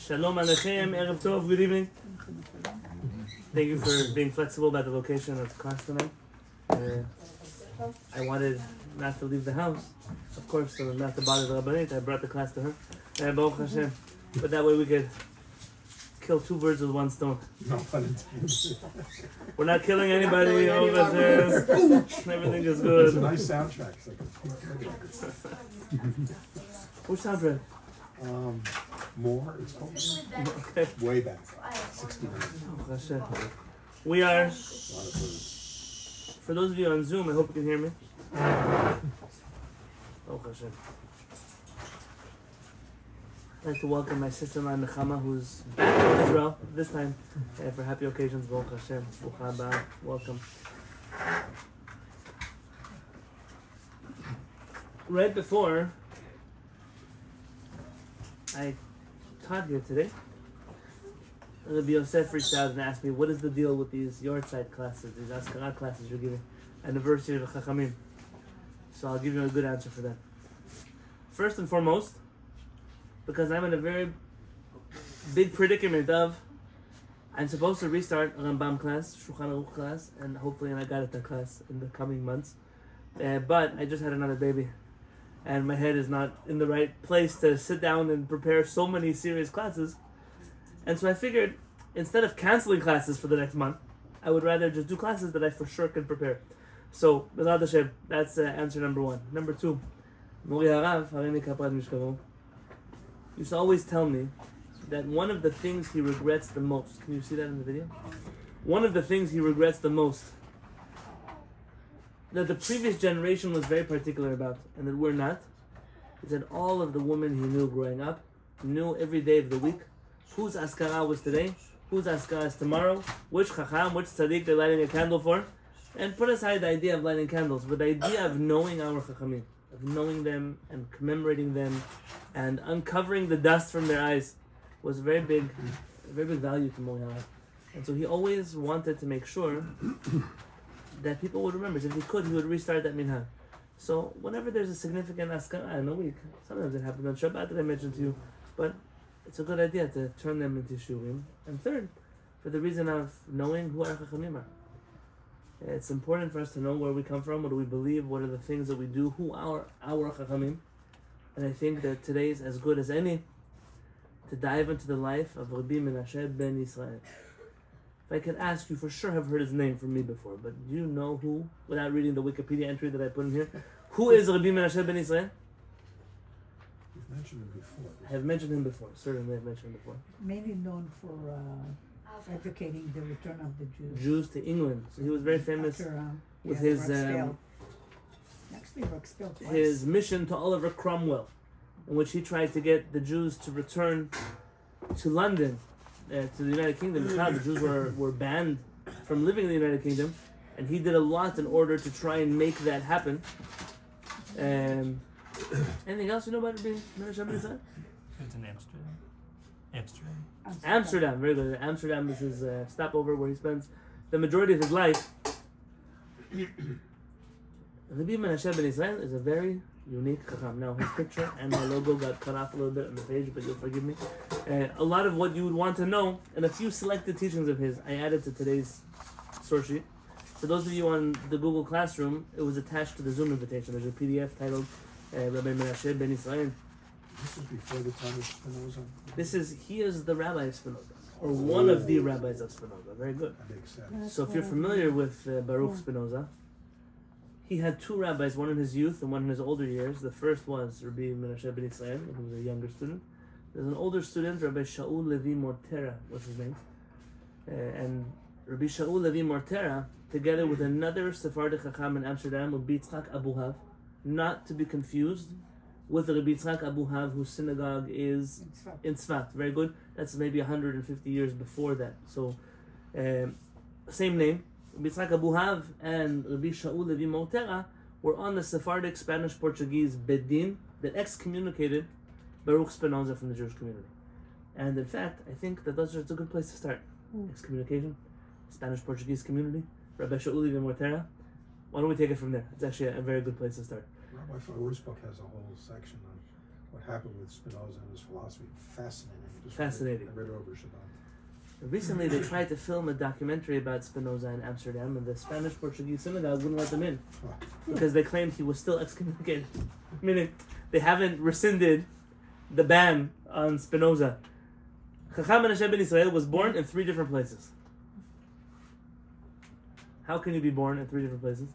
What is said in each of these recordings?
Shalom Aleichem, Erev Tov, good evening. Thank you for being flexible about the location of class tonight. I wanted not to leave the house, of course, so not to bother the Rabbanit. I brought the class to her. Baruch Hashem. But that way we could kill two birds with one stone. No pun intended. We're not killing anybody over there. Everything is good. It's a nice soundtrack. It's like a Which soundtrack? More, it's called. Okay. Way back. 69. Baruch Hashem. We are, for those of you on Zoom, I hope you can hear me. Baruch Hashem. I'd like to welcome my sister-in-law Nechama, who's back in Israel this time for happy occasions. Baruch Hashem. Baruch haba. Welcome. Right before I taught here today, Rabbi Yosef reached out and asked me, what is the deal with these Yortzeit classes, these Azkarah classes you're giving, anniversary of HaShamayim? So I'll give you a good answer for that. First and foremost, because I'm in a very big predicament of, I'm supposed to restart a Rambam class, Shulchan Aruch class, and hopefully I got that class in the coming months. But I just had another baby, and my head is not in the right place to sit down and prepare so many serious classes. And so I figured, instead of canceling classes for the next month, I would rather just do classes that I for sure can prepare. So, B'ezrat Hashem, that's answer number one. Number two, Mori Harav, Harini Kaprat Mishkavo, used to always tell me that one of the things he regrets the most, can you see that in the video? One of the things he regrets the most, that the previous generation was very particular about, and that we're not, is that all of the women he knew growing up, knew every day of the week, whose Azkarah was today, whose Azkarah is tomorrow, which Chacham, which Tzaddik they're lighting a candle for, and put aside the idea of lighting candles, but the idea of knowing our Chachamim, of knowing them and commemorating them and uncovering the dust from their eyes was a very big value to Mori Harav. And so he always wanted to make sure that people would remember. If he could, he would restart that minhag. So whenever there's a significant Azkarah in a week, sometimes it happens on Shabbat that I mentioned to you, but it's a good idea to turn them into Shiurim. And third, for the reason of knowing who our Chachamim are. It's important for us to know where we come from, what do we believe, what are the things that we do, who are our Chachamim. And I think that today is as good as any to dive into the life of Rabbi Menashe ben Yisrael. If I could ask, you for sure have heard his name from me before, but do you know who, without reading the Wikipedia entry that I put in here, who is Rabbi Menashe ben Yisrael? You've mentioned him before. I have mentioned him before, certainly I've mentioned him before. Mainly known for advocating the return of the Jews to England. So he was very famous with his his mission to Oliver Cromwell, in which he tried to get the Jews to return to London, to the United Kingdom. The Jews were banned from living in the United Kingdom, and he did a lot in order to try and make that happen. Anything else you know about Rabbi Menashe ben Yisrael? It's in Amsterdam. Amsterdam, very good. Amsterdam is his stopover where he spends the majority of his life. Rabbi Menashe ben Yisrael is a very unique Chacham. Now, his picture and my logo got cut off a little bit on the page, but you'll forgive me. A lot of what you would want to know, and a few selected teachings of his, I added to today's source sheet. For those of you on the Google Classroom, it was attached to the Zoom invitation. There's a PDF titled Rabbi Menashe ben Yisrael. This is before the time of Spinoza. He is the Rabbi of Spinoza, or one of the rabbis of Spinoza. Very good. That makes sense. So if you're familiar with Baruch Spinoza, he had two rabbis, one in his youth and one in his older years. The first was Rabbi Menashe ben Yisrael, who was a younger student. There's an older student, Rabbi Shaul Levi Mortera, what's his name? And Rabbi Shaul Levi Mortera, together with another Sephardic Chacham in Amsterdam, Rabbi Yitzchak Abuhav, not to be confused with Rabbi Yitzchak Abuhav, whose synagogue is in Tzfat. Very good. That's maybe 150 years before that. So, same name. Rabbi Yitzchak Abuhav and Rabbi Shaul Levi Mortera were on the Sephardic Spanish-Portuguese Bedin that excommunicated Baruch Spinoza from the Jewish community. And in fact, I think that that's a good place to start. Excommunication, Spanish-Portuguese community, Rabbi Shaul Levi Mortera. Why don't we take it from there? It's actually a very good place to start. Rabbi Farouk's book has a whole section on what happened with Spinoza and his philosophy. Fascinating. Fascinating. I read over Shabbat. Recently, they tried to film a documentary about Spinoza in Amsterdam, and the Spanish-Portuguese synagogue wouldn't let them in because they claimed he was still excommunicated. Meaning, they haven't rescinded the ban on Spinoza. Rabbi Menashe ben Yisrael was born in 3 different places. How can you be born in 3 different places?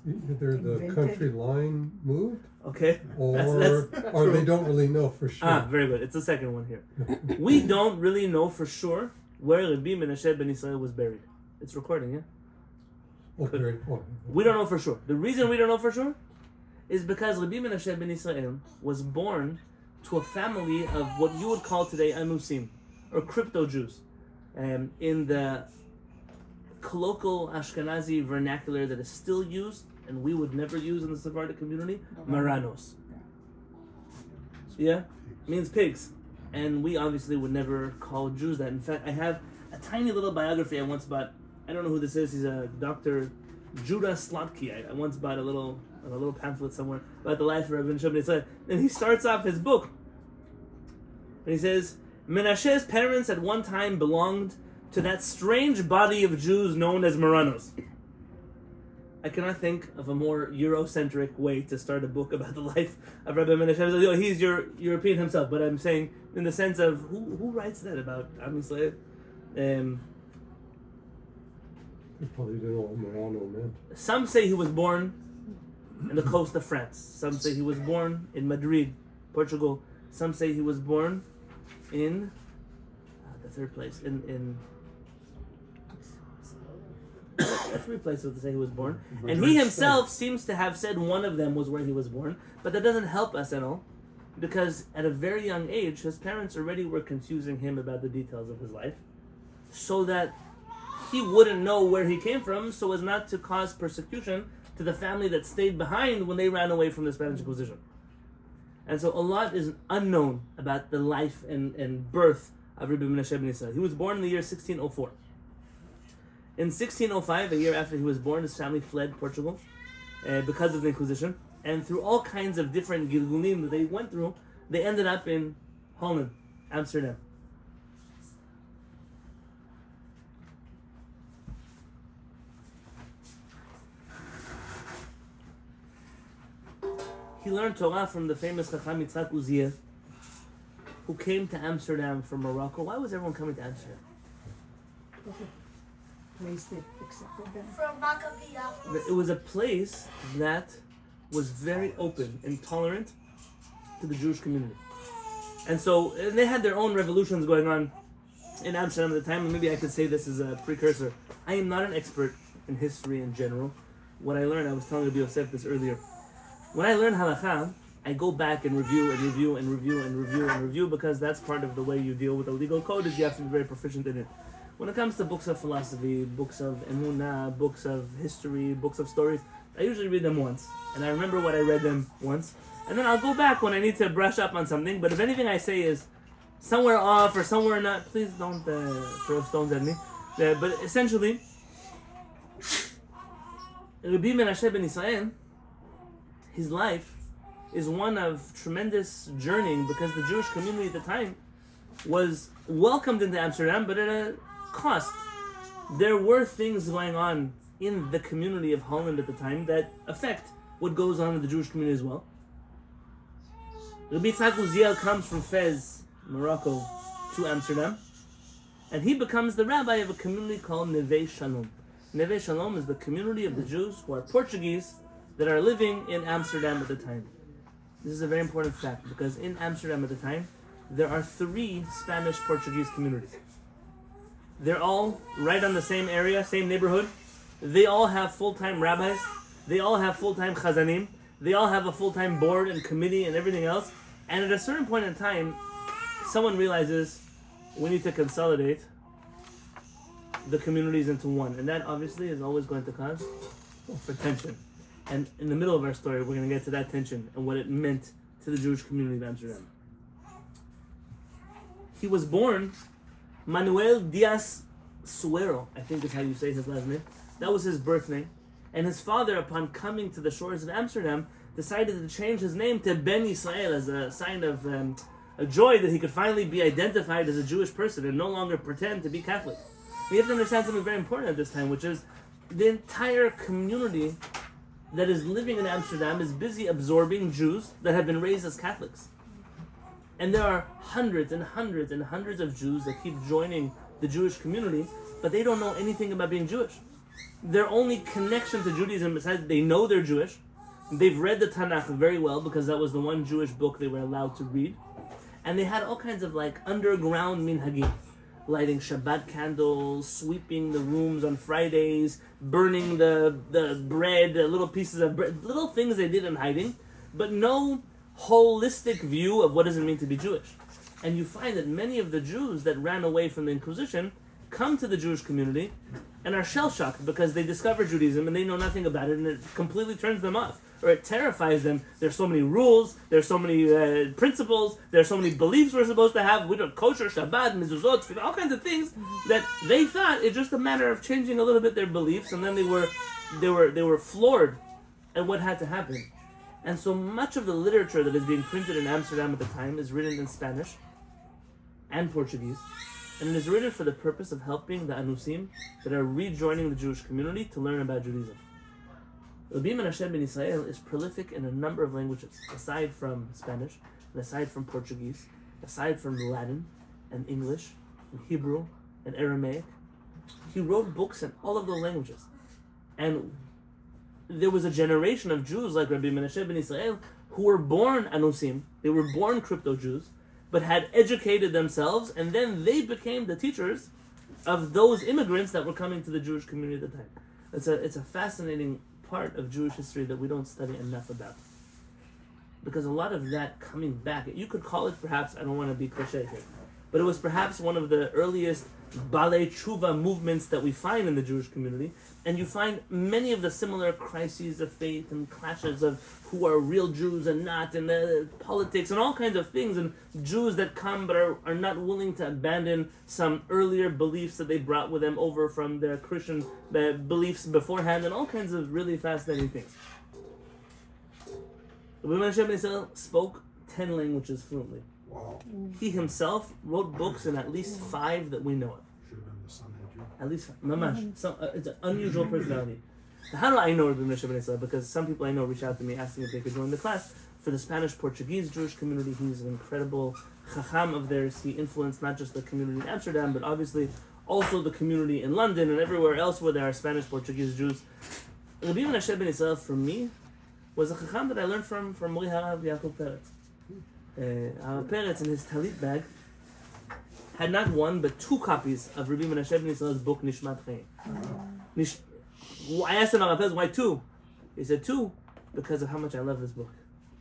Either the country line moved, Okay. or true. they don't really know for sure. Ah, very good. It's the second one here. We don't really know for sure where Rabbi Menashe ben Yisrael was buried. It's recording, yeah? Very important. We don't know for sure. The reason we don't know for sure is because Rabbi Menashe ben Yisrael was born to a family of what you would call today Anusim, or crypto Jews. In the colloquial Ashkenazi vernacular that is still used, and we would never use in the Sephardic community, Maranos. Yeah? Means pigs. And we obviously would never call Jews that. In fact, I have a tiny little biography I once bought. I don't know who this is. He's a Dr. Judah Slotky. I once bought a little pamphlet somewhere about the life of Rabbi Menashe ben Yisrael. And he starts off his book. And he says, Menashe's parents at one time belonged to that strange body of Jews known as Maranos. I cannot think of a more Eurocentric way to start a book about the life of Rabbi Menashe. He's European himself, but I'm saying in the sense of who writes that about Am Yisrael? They probably didn't know what Morano meant. Some say he was born in the coast of France. Some say he was born in Madrid, Portugal. Some say he was born in the third place in 3 places to say he was born, and he himself seems to have said one of them was where he was born, but that doesn't help us at all, because at a very young age his parents already were confusing him about the details of his life, so that he wouldn't know where he came from, so as not to cause persecution to the family that stayed behind when they ran away from the Spanish Inquisition. And so a lot is unknown about the life and birth of Rabbi Menashe ben Yisrael. He was born in the year 1604. In 1605, a year after he was born, his family fled Portugal because of the Inquisition. And through all kinds of different gilgulim that they went through, they ended up in Holland, Amsterdam. He learned Torah from the famous Chacham Yitzhak Uziel, who came to Amsterdam from Morocco. Why was everyone coming to Amsterdam? Place that accepted them. It was a place that was very open and tolerant to the Jewish community. And they had their own revolutions going on in Amsterdam at the time, and maybe I could say this as a precursor. I am not an expert in history in general. What I learned, I was telling Rabbi Yosef this earlier. When I learn halakha, I go back and review because that's part of the way you deal with a legal code, is you have to be very proficient in it. When it comes to books of philosophy, books of emunah, books of history, books of stories, I usually read them once. And I remember what I read them once. And then I'll go back when I need to brush up on something. But if anything I say is somewhere off or somewhere not, please don't throw stones at me. But essentially, Rabbi Menashe ben Yisrael, his life is one of tremendous journeying, because the Jewish community at the time was welcomed into Amsterdam, but at a cost. There were things going on in the community of Holland at the time that affect what goes on in the Jewish community as well. Rabbi Yitzhak Uziel comes from Fez, Morocco, to Amsterdam, and he becomes the rabbi of a community called Neve Shalom. Neve Shalom is the community of the Jews who are Portuguese that are living in Amsterdam at the time. This is a very important fact, because in Amsterdam at the time, there are 3 Spanish-Portuguese communities. They're all right on the same area, same neighborhood. They all have full-time rabbis. They all have full-time chazanim. They all have a full-time board and committee and everything else. And at a certain point in time, someone realizes we need to consolidate the communities into one. And that obviously is always going to cause for tension. And in the middle of our story, we're going to get to that tension and what it meant to the Jewish community of Amsterdam. He was born Manuel Diaz Suero, I think is how you say his last name. That was his birth name. And his father, upon coming to the shores of Amsterdam, decided to change his name to Ben Yisrael as a sign of a joy that he could finally be identified as a Jewish person and no longer pretend to be Catholic. We have to understand something very important at this time, which is the entire community that is living in Amsterdam is busy absorbing Jews that have been raised as Catholics. And there are hundreds and hundreds and hundreds of Jews that keep joining the Jewish community, but they don't know anything about being Jewish. Their only connection to Judaism, besides they know they're Jewish, they've read the Tanakh very well because that was the one Jewish book they were allowed to read, and they had all kinds of like underground minhagim, lighting Shabbat candles, sweeping the rooms on Fridays, burning the bread, little pieces of bread, little things they did in hiding, but no holistic view of what does it mean to be Jewish. And you find that many of the Jews that ran away from the Inquisition come to the Jewish community and are shell-shocked because they discover Judaism and they know nothing about it, and it completely turns them off, or it terrifies them. There's so many rules, there's so many principles, there's so many beliefs we're supposed to have. We don't kosher, Shabbat, mezuzot, all kinds of things that they thought it's just a matter of changing a little bit their beliefs, and then they were floored at what had to happen. And so much of the literature that is being printed in Amsterdam at the time is written in Spanish and Portuguese, and it is written for the purpose of helping the Anusim that are rejoining the Jewish community to learn about Judaism. Rabbi Menashe ben Yisrael is prolific in a number of languages, aside from Spanish, and aside from Portuguese, aside from Latin, and English, and Hebrew, and Aramaic. He wrote books in all of those languages. And there was a generation of Jews like Rabbi Menashe ben Yisrael who were born Anusim, they were born crypto-Jews, but had educated themselves, and then they became the teachers of those immigrants that were coming to the Jewish community at the time. It's a fascinating part of Jewish history that we don't study enough about. Because a lot of that coming back, you could call it perhaps, I don't want to be cliche here, but it was perhaps one of the earliest Balei Tshuva movements that we find in the Jewish community, and you find many of the similar crises of faith and clashes of who are real Jews and not, and the politics and all kinds of things, and Jews that come but are not willing to abandon some earlier beliefs that they brought with them over from their Christian beliefs beforehand, and all kinds of really fascinating things. Rabbi Menashe ben Yisrael spoke 10 languages fluently. Wow. He himself wrote books in at least 5 that we know of. Should have been the Sanhedrin. At least 5. Mamash. It's an unusual personality. Now, how do I know Rabbi Menashe ben Yisrael? Because some people I know reach out to me asking if they could join the class. For the Spanish-Portuguese Jewish community, he's an incredible chacham of theirs. He influenced not just the community in Amsterdam, but obviously also the community in London and everywhere else where there are Spanish-Portuguese Jews. Rabbi Menashe ben Yisrael, for me, was a chacham that I learned from Mori Harav Yaakov Peretz. Peretz in his talit bag had not one but 2 copies of Rabbi Menashe ben Yisrael's book Nishmat Chaim. I asked him Peretz, why 2? He said 2 because of how much I love this book.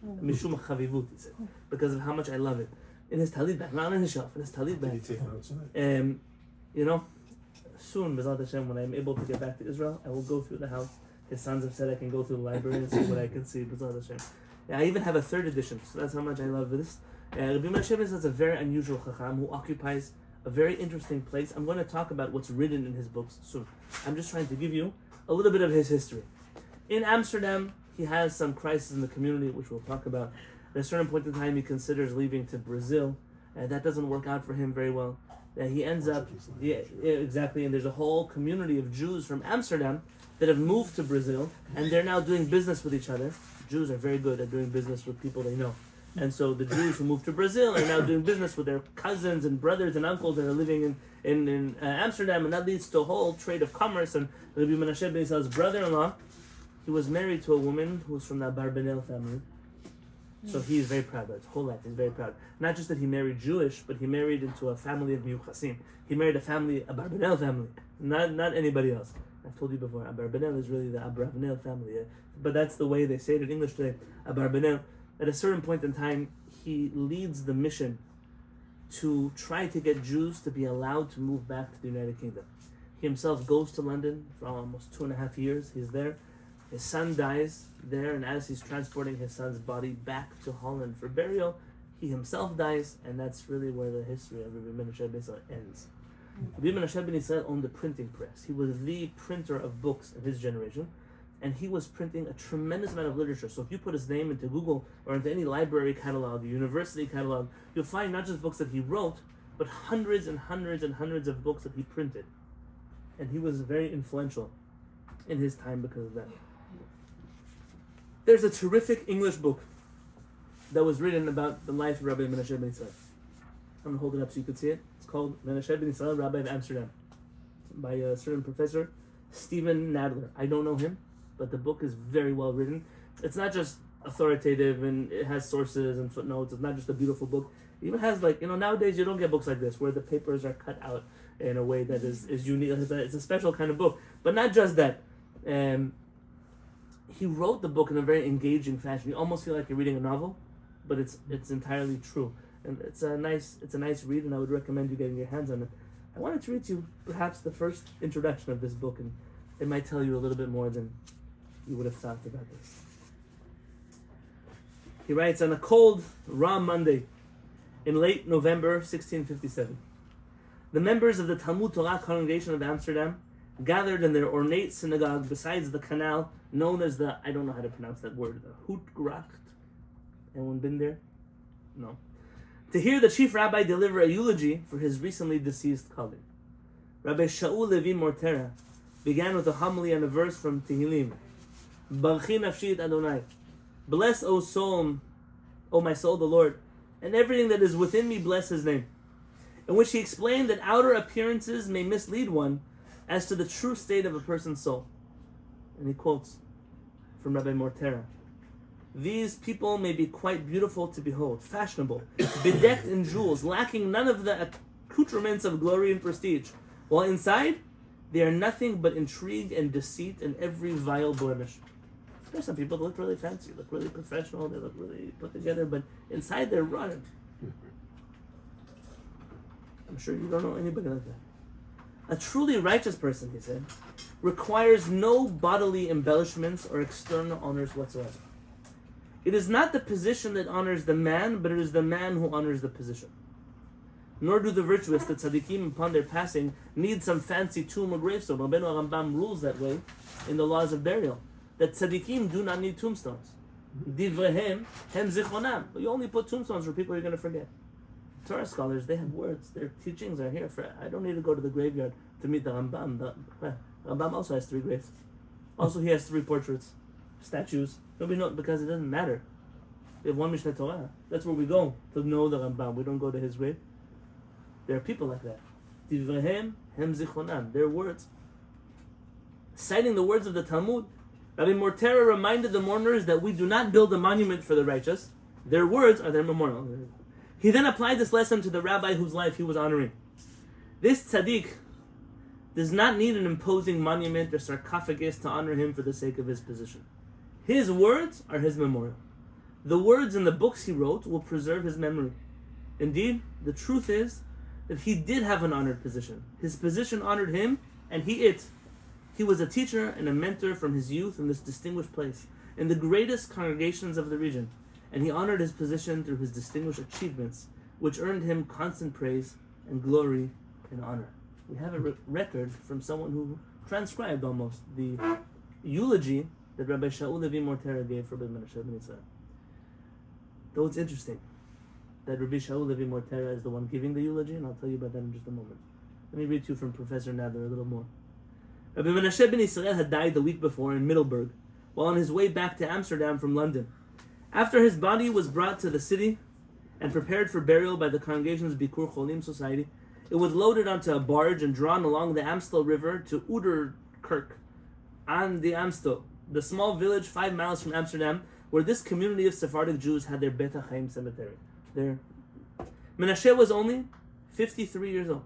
Mishum chavivut, he said, because of how much I love it. In his talit bag, not on his shelf, in his talit bag. Did he take notes on it? You know, soon, B'ezrat Hashem, when I'm able to get back to Israel, I will go through the house. His sons have said I can go through the library and see what I can see. B'ezrat Hashem. I even have a 3rd edition, so that's how much I love this. Rabbi Menashe is a very unusual chacham who occupies a very interesting place. I'm going to talk about what's written in his books soon. I'm just trying to give you a little bit of his history. In Amsterdam, he has some crisis in the community, which we'll talk about. At a certain point in time, he considers leaving to Brazil. That doesn't work out for him very well. He ends up, exactly, and there's a whole community of Jews from Amsterdam that have moved to Brazil, and they're now doing business with each other. Jews are very good at doing business with people they know. And so the Jews who moved to Brazil are now doing business with their cousins and brothers and uncles that are living in Amsterdam, and that leads to a whole trade of commerce. And Rabbi Menashe ben Yisrael's brother-in-law, he was married to a woman who was from the Abarbanel family. So he is very proud of it. His whole life he's very proud. Not just that he married Jewish, but he married into a family of Miyuchasim. He married a Abarbanel family, not anybody else. I've told you before, Abarbanel is really the Abravanel family. But that's the way they say it in English today, Abarbanel. At a certain point in time, he leads the mission to try to get Jews to be allowed to move back to the United Kingdom. He himself goes to London for almost 2.5 years. He's there. His son dies there, and as he's transporting his son's body back to Holland for burial, he himself dies, and that's really where the history of Rabbi Menashe ben Yisrael ends. Rabbi Menashe ben Yisrael owned a printing press. He was the printer of books in his generation. and he was printing a tremendous amount of literature. So if you put his name into Google or into any library catalog, university catalog, you'll find not just books that he wrote, but hundreds and hundreds and hundreds of books that he printed. And he was very influential in his time because of that. There's a terrific English book that was written about the life of Rabbi Menashe ben Yisrael. I'm going to hold it up so you can see it. It's called Menashe ben Yisrael, Rabbi of Amsterdam, by a certain professor, Stephen Nadler. I don't know him, but the book is very well written. It's not just authoritative and it has sources and footnotes. It's not just a beautiful book. It even has, like, nowadays you don't get books like this where the papers are cut out in a way that is unique. It's a special kind of book. But not just that. He wrote the book in a very engaging fashion. You almost feel like you're reading a novel, but it's entirely true. And it's a nice read, and I would recommend you getting your hands on it. I wanted to read to you perhaps the first introduction of this book, and it might tell you a little bit more than you would have thought about this. He writes, on a cold, raw Monday in late November 1657, the members of the Talmud Torah congregation of Amsterdam gathered in their ornate synagogue besides the canal known as the, I don't know how to pronounce that word, the Houtgracht. Anyone been there? No. To hear the chief rabbi deliver a eulogy for his recently deceased colleague. Rabbi Shaul Levi Mortera began with a homily and a verse from Tehillim. Barchi nafshi et Adonai. Bless, O soul, O my soul, the Lord, and everything that is within me bless his name. In which he explained that outer appearances may mislead one as to the true state of a person's soul. And he quotes from Rabbi Mortera. These people may be quite beautiful to behold, fashionable, bedecked in jewels, lacking none of the accoutrements of glory and prestige, while inside they are nothing but intrigue and deceit and every vile blemish. There's some people that look really fancy, look really professional, they look really put together, but inside they're rotten. I'm sure you don't know anybody like that. A truly righteous person, he said, requires no bodily embellishments or external honors whatsoever. It is not the position that honors the man, but it is the man who honors the position. Nor do the virtuous, the tzaddikim, upon their passing, need some fancy tomb or gravestone. Rabbeinu Rambam rules that way in the laws of burial, that tzaddikim do not need tombstones. Divrehem hem zichronam. You only put tombstones for people you're going to forget. Torah scholars, they have words. Their teachings are here. I don't need to go to the graveyard to meet the Rambam. The Rambam also has 3 graves. Also, he has 3 portraits, statues. Nobody knows because it doesn't matter. We have one Mishneh Torah. That's where we go to know the Rambam. We don't go to his grave. There are people like that. Divrehem hem zichronam. Their words. Citing the words of the Talmud, Rabbi Mortera reminded the mourners that we do not build a monument for the righteous. Their words are their memorial. He then applied this lesson to the rabbi whose life he was honoring. This tzaddik does not need an imposing monument or sarcophagus to honor him for the sake of his position. His words are his memorial. The words in the books he wrote will preserve his memory. Indeed, the truth is that he did have an honored position. His position honored him, and he it. He was a teacher and a mentor from his youth in this distinguished place, in the greatest congregations of the region, and he honored his position through his distinguished achievements, which earned him constant praise and glory and honor. We have a record from someone who transcribed almost the eulogy that Rabbi Shaul Levi Mortera gave for Rabbi Menashe ben Yisrael. Though it's interesting that Rabbi Shaul Levi Mortera is the one giving the eulogy, and I'll tell you about that in just a moment. Let me read to you from Professor Nadler a little more. Rabbi Menashe ben Yisrael had died the week before in Middelburg, while on his way back to Amsterdam from London. After his body was brought to the city and prepared for burial by the congregation's Bikur Cholim Society, it was loaded onto a barge and drawn along the Amstel River to Uderkerk on the Amstel, the small village 5 miles from Amsterdam, where this community of Sephardic Jews had their Bet HaChaim cemetery. Menashe was only 53 years old.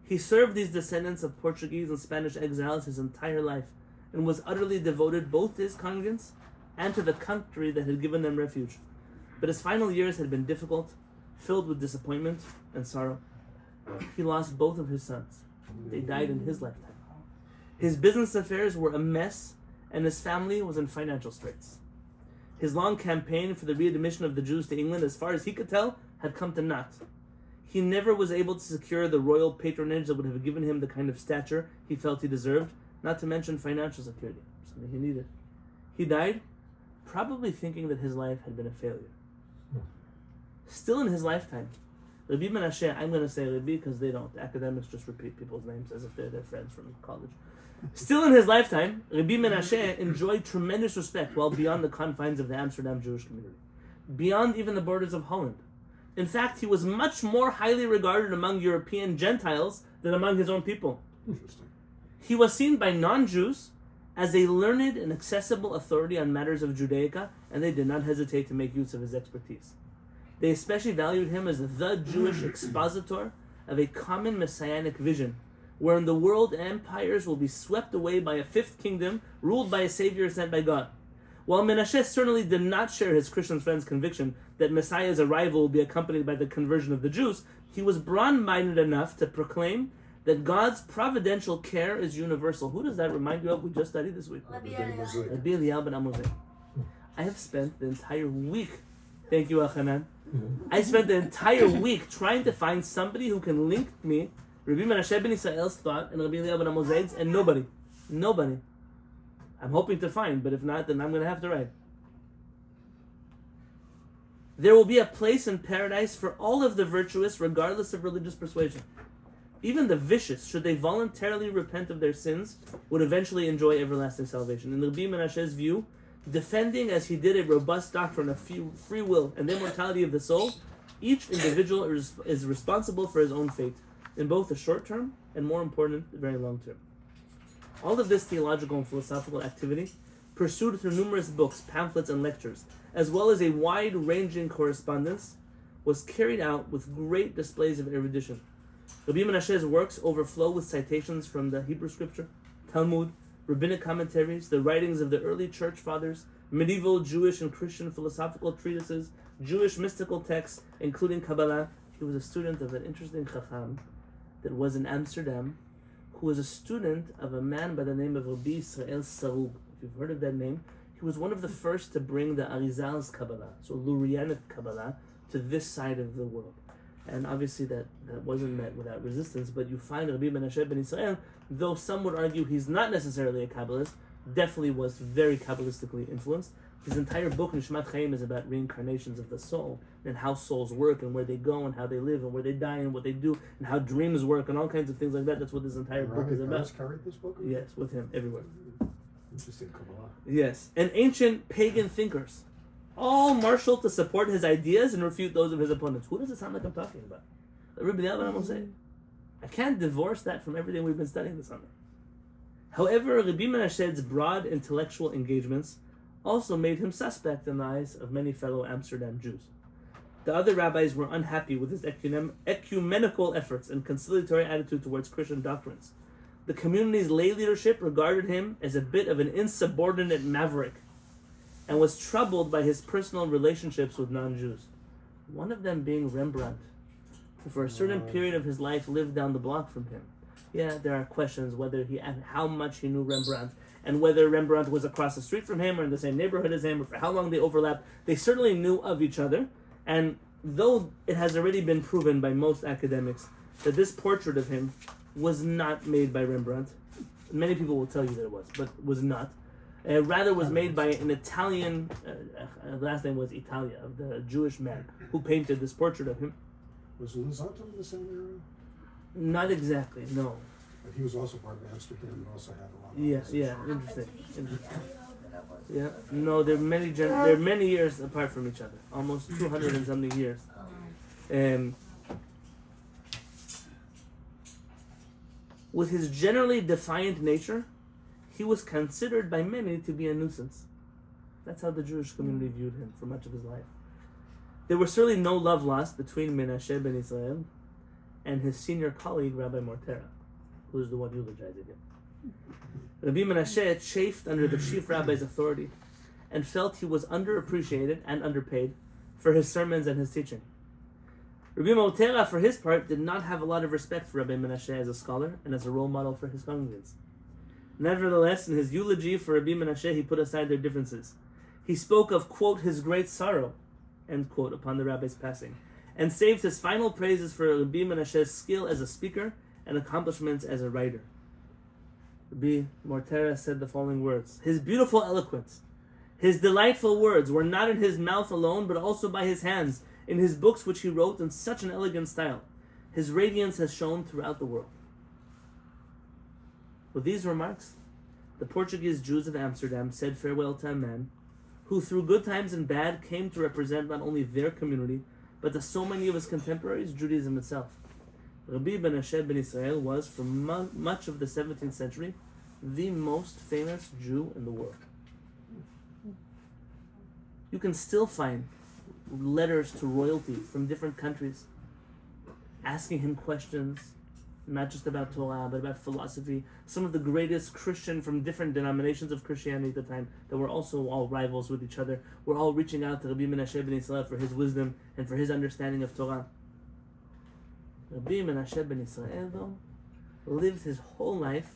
He served these descendants of Portuguese and Spanish exiles his entire life and was utterly devoted both to his congregants and to the country that had given them refuge. But his final years had been difficult, filled with disappointment and sorrow. He lost both of his sons. They died in his lifetime. His business affairs were a mess, and his family was in financial straits. His long campaign for the readmission of the Jews to England, as far as he could tell, had come to naught. He never was able to secure the royal patronage that would have given him the kind of stature he felt he deserved, not to mention financial security. something he needed. He died probably thinking that his life had been a failure. Still in his lifetime, Rabbi Menashe, I'm going to say Rabbi because they don't. Academics just repeat people's names as if they're their friends from college. Still in his lifetime, Rabbi Menashe enjoyed tremendous respect well beyond the confines of the Amsterdam Jewish community, beyond even the borders of Holland. In fact, he was much more highly regarded among European Gentiles than among his own people. Interesting. He was seen by non-Jews as a learned and accessible authority on matters of Judaica, and they did not hesitate to make use of his expertise. They especially valued him as the Jewish expositor of a common messianic vision, wherein the world empires will be swept away by a fifth kingdom ruled by a savior sent by God. While Menashe certainly did not share his Christian friend's conviction that Messiah's arrival will be accompanied by the conversion of the Jews, he was broad-minded enough to proclaim that God's providential care is universal. Who does that remind you of? We just studied this week. Rabbi Eliyahu ben Amozeh. I have spent the entire week, thank you, Achanan. I spent the entire week trying to find somebody who can link me, Rabbi Menashe ben Israel's thought and Rabbi Eliyahu ben Amozeh's, and nobody. Nobody. I'm hoping to find, but if not, then I'm going to have to write. There will be a place in paradise for all of the virtuous, regardless of religious persuasion. Even the vicious, should they voluntarily repent of their sins, would eventually enjoy everlasting salvation. In Rabbi Menashe's view, defending as he did a robust doctrine of free will and the immortality of the soul, each individual is responsible for his own fate, in both the short term and, more important, the very long term. All of this theological and philosophical activity, pursued through numerous books, pamphlets, and lectures, as well as a wide-ranging correspondence, was carried out with great displays of erudition. Rabbi Menashe's works overflow with citations from the Hebrew Scripture, Talmud, rabbinic commentaries, the writings of the early church fathers, medieval Jewish and Christian philosophical treatises, Jewish mystical texts, including Kabbalah. He was a student of an interesting Chacham that was in Amsterdam, who was a student of a man by the name of Rabbi Yisrael Sarug. If you've heard of that name, he was one of the first to bring the Arizal's Kabbalah, so Lurianic Kabbalah, to this side of the world. And obviously that wasn't met without resistance, but you find Rabbi Menashe ben Israel, though some would argue he's not necessarily a Kabbalist, definitely was very Kabbalistically influenced. His entire book, Nishmat Chaim, is about reincarnations of the soul, and how souls work, and where they go, and how they live, and where they die, and what they do, and how dreams work, and all kinds of things like that. That's what this entire book is about. Carried this book? Yes, with him, everywhere. Interesting Kabbalah. Yes, and ancient pagan thinkers, all marshaled to support his ideas and refute those of his opponents. Who does it sound like I'm talking about? Rabbi Eliyahu ben Amozeh. I can't divorce that from everything we've been studying this summer. However, Rabbi Menashe's broad intellectual engagements also made him suspect in the eyes of many fellow Amsterdam Jews. The other rabbis were unhappy with his ecumenical efforts and conciliatory attitude towards Christian doctrines. The community's lay leadership regarded him as a bit of an insubordinate maverick and was troubled by his personal relationships with non-Jews. One of them being Rembrandt, who for a certain period of his life lived down the block from him. Yeah, there are questions whether he and how much he knew Rembrandt, and whether Rembrandt was across the street from him or in the same neighborhood as him, or for how long they overlapped. They certainly knew of each other, and though it has already been proven by most academics that this portrait of him was not made by Rembrandt, many people will tell you that it was, but was not. Rather was made by an Italian, last name was Italia, of the Jewish man who painted this portrait of him. Was Luzzatto in the same area? Not exactly, no. But he was also part of Amsterdam and also had a lot of... Yeah, interesting. Yeah, no, they're many years apart from each other, almost 200 and something years. With his generally defiant nature, he was considered by many to be a nuisance. That's how the Jewish community viewed him for much of his life. There was certainly no love lost between Menashe ben Israel and his senior colleague, Rabbi Mortera, who is the one eulogizing him. Rabbi Menashe chafed under the chief rabbi's authority and felt he was underappreciated and underpaid for his sermons and his teaching. Rabbi Mortera, for his part, did not have a lot of respect for Rabbi Menashe as a scholar and as a role model for his congregants. Nevertheless, in his eulogy for Rabbi Menashe, he put aside their differences. He spoke of, quote, his great sorrow, end quote, upon the rabbi's passing, and saved his final praises for Rabbi Menashe's skill as a speaker and accomplishments as a writer. Rabbi Mortera said the following words: his beautiful eloquence, his delightful words were not in his mouth alone, but also by his hands, in his books which he wrote in such an elegant style. His radiance has shone throughout the world. With these remarks, the Portuguese Jews of Amsterdam said farewell to a man who, through good times and bad, came to represent not only their community, but to so many of his contemporaries, Judaism itself. Rabbi Menashe ben Yisrael was, for much of the 17th century, the most famous Jew in the world. You can still find letters to royalty from different countries asking him questions, not just about Torah, but about philosophy. Some of the greatest Christian from different denominations of Christianity at the time that were also all rivals with each other, were all reaching out to Rabbi Menashe ben Yisrael for his wisdom and for his understanding of Torah. Rabbi Menashe ben Yisrael, though, lived his whole life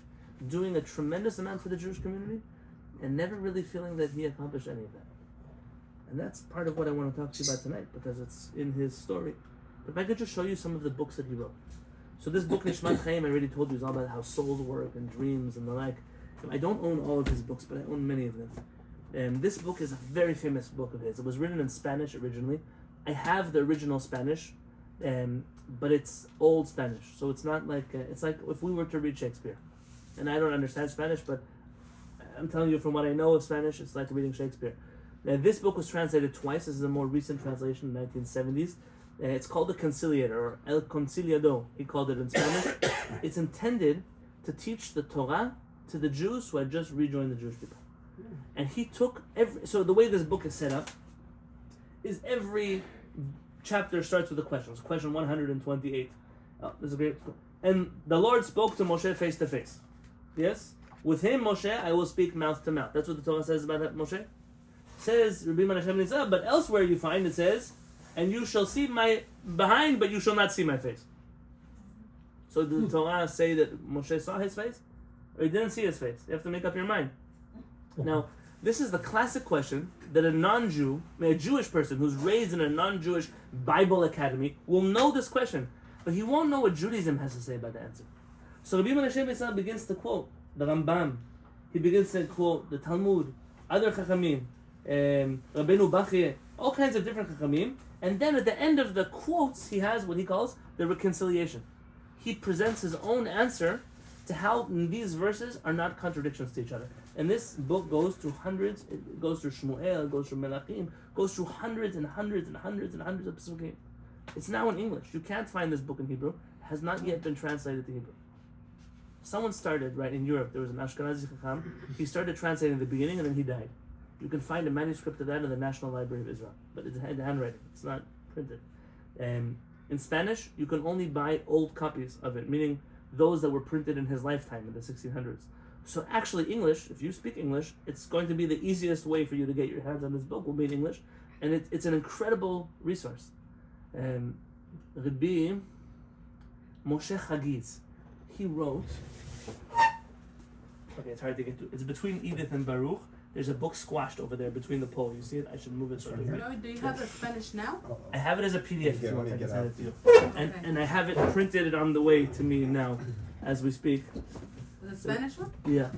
doing a tremendous amount for the Jewish community and never really feeling that he accomplished any of that. And that's part of what I want to talk to you about tonight, because it's in his story. But if I could just show you some of the books that he wrote. So this book, Nishmat Chaim, I already told you, is all about how souls work and dreams and the like. I don't own all of his books, but I own many of them. This book is a very famous book of his. It was written in Spanish originally. I have the original Spanish, but it's old Spanish. So it's not like, it's like if we were to read Shakespeare. And I don't understand Spanish, but I'm telling you from what I know of Spanish, it's like reading Shakespeare. This book was translated twice. This is a more recent translation in the 1970s. It's called the Conciliator, or El Conciliado, he called it in Spanish. It's intended to teach the Torah to the Jews who had just rejoined the Jewish people. And he took so the way this book is set up is every chapter starts with a question. It's question 128. Oh, this is great. And the Lord spoke to Moshe face to face. Yes? With him, Moshe, I will speak mouth to mouth. That's what the Torah says about Moshe. Says Rabbi Menashe ben Yisrael, but elsewhere you find it says, and you shall see my behind, but you shall not see my face. So did the Torah say that Moshe saw his face? Or he didn't see his face? You have to make up your mind. Now, this is the classic question that a non-Jew, a Jewish person who's raised in a non-Jewish Bible academy will know this question, but he won't know what Judaism has to say about the answer. So Rabbi Menashe ben Yisrael begins to quote the Rambam. He begins to quote the Talmud, other Chachamim, Rabbeinu Bachye, all kinds of different Chachamim. And then at the end of the quotes, he has what he calls the reconciliation. He presents his own answer to how these verses are not contradictions to each other. And this book goes through hundreds, it goes through Shmuel, it goes through Melachim, goes through hundreds and hundreds and hundreds and hundreds of Pesukim. It's now in English. You can't find this book in Hebrew. It has not yet been translated to Hebrew. Someone started, right, in Europe, there was an Ashkenazi Chacham, he started translating at the beginning and then he died. You can find a manuscript of that in the National Library of Israel, but it's handwriting, it's not printed. In Spanish, you can only buy old copies of it, meaning those that were printed in his lifetime in the 1600s. So actually English, if you speak English, it's going to be the easiest way for you to get your hands on this book, will be in English, and it's an incredible resource. Rabbi Moshe Chagiz, he wrote, okay, it's hard to get to, it's between Edith and Baruch. There's a book squashed over there between the pole. You see it? I should move it so I can read. Do you have the Spanish now? I have it as a PDF if you want. I can send it to you. Okay. And I have it printed on the way to me now, as we speak. The Spanish one? Yeah.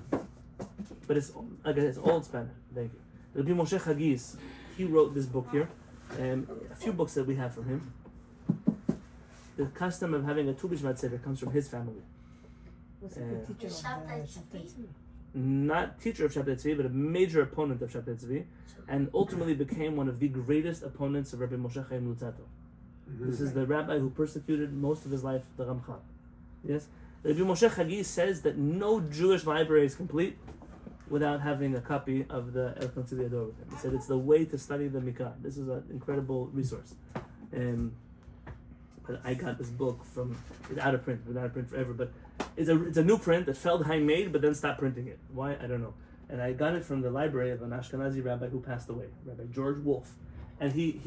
But it's old Spanish. Thank you. Rabbi Moshe Chagiz, he wrote this book here. A few books that we have from him. The custom of having a Tu B'Shvat Seder comes from his family. Was a good teacher of Shabtai Tzvi. Not teacher of Shabtai Tzvi, but a major opponent of Shabtai Tzvi, and ultimately became one of the greatest opponents of Rabbi Moshe Chaim Luzzatto. This is the rabbi who persecuted most of his life, the Ramchal. Yes? Rabbi Moshe Chagiz says that no Jewish library is complete without having a copy of the El Conciliador with him. He said it's the way to study the Mikra. This is an incredible resource. But I got this book it's out of print forever, but it's a new print that Feldheim made, but then stopped printing it. Why? I don't know. And I got it from the library of an Ashkenazi rabbi who passed away, Rabbi George Wolf. And he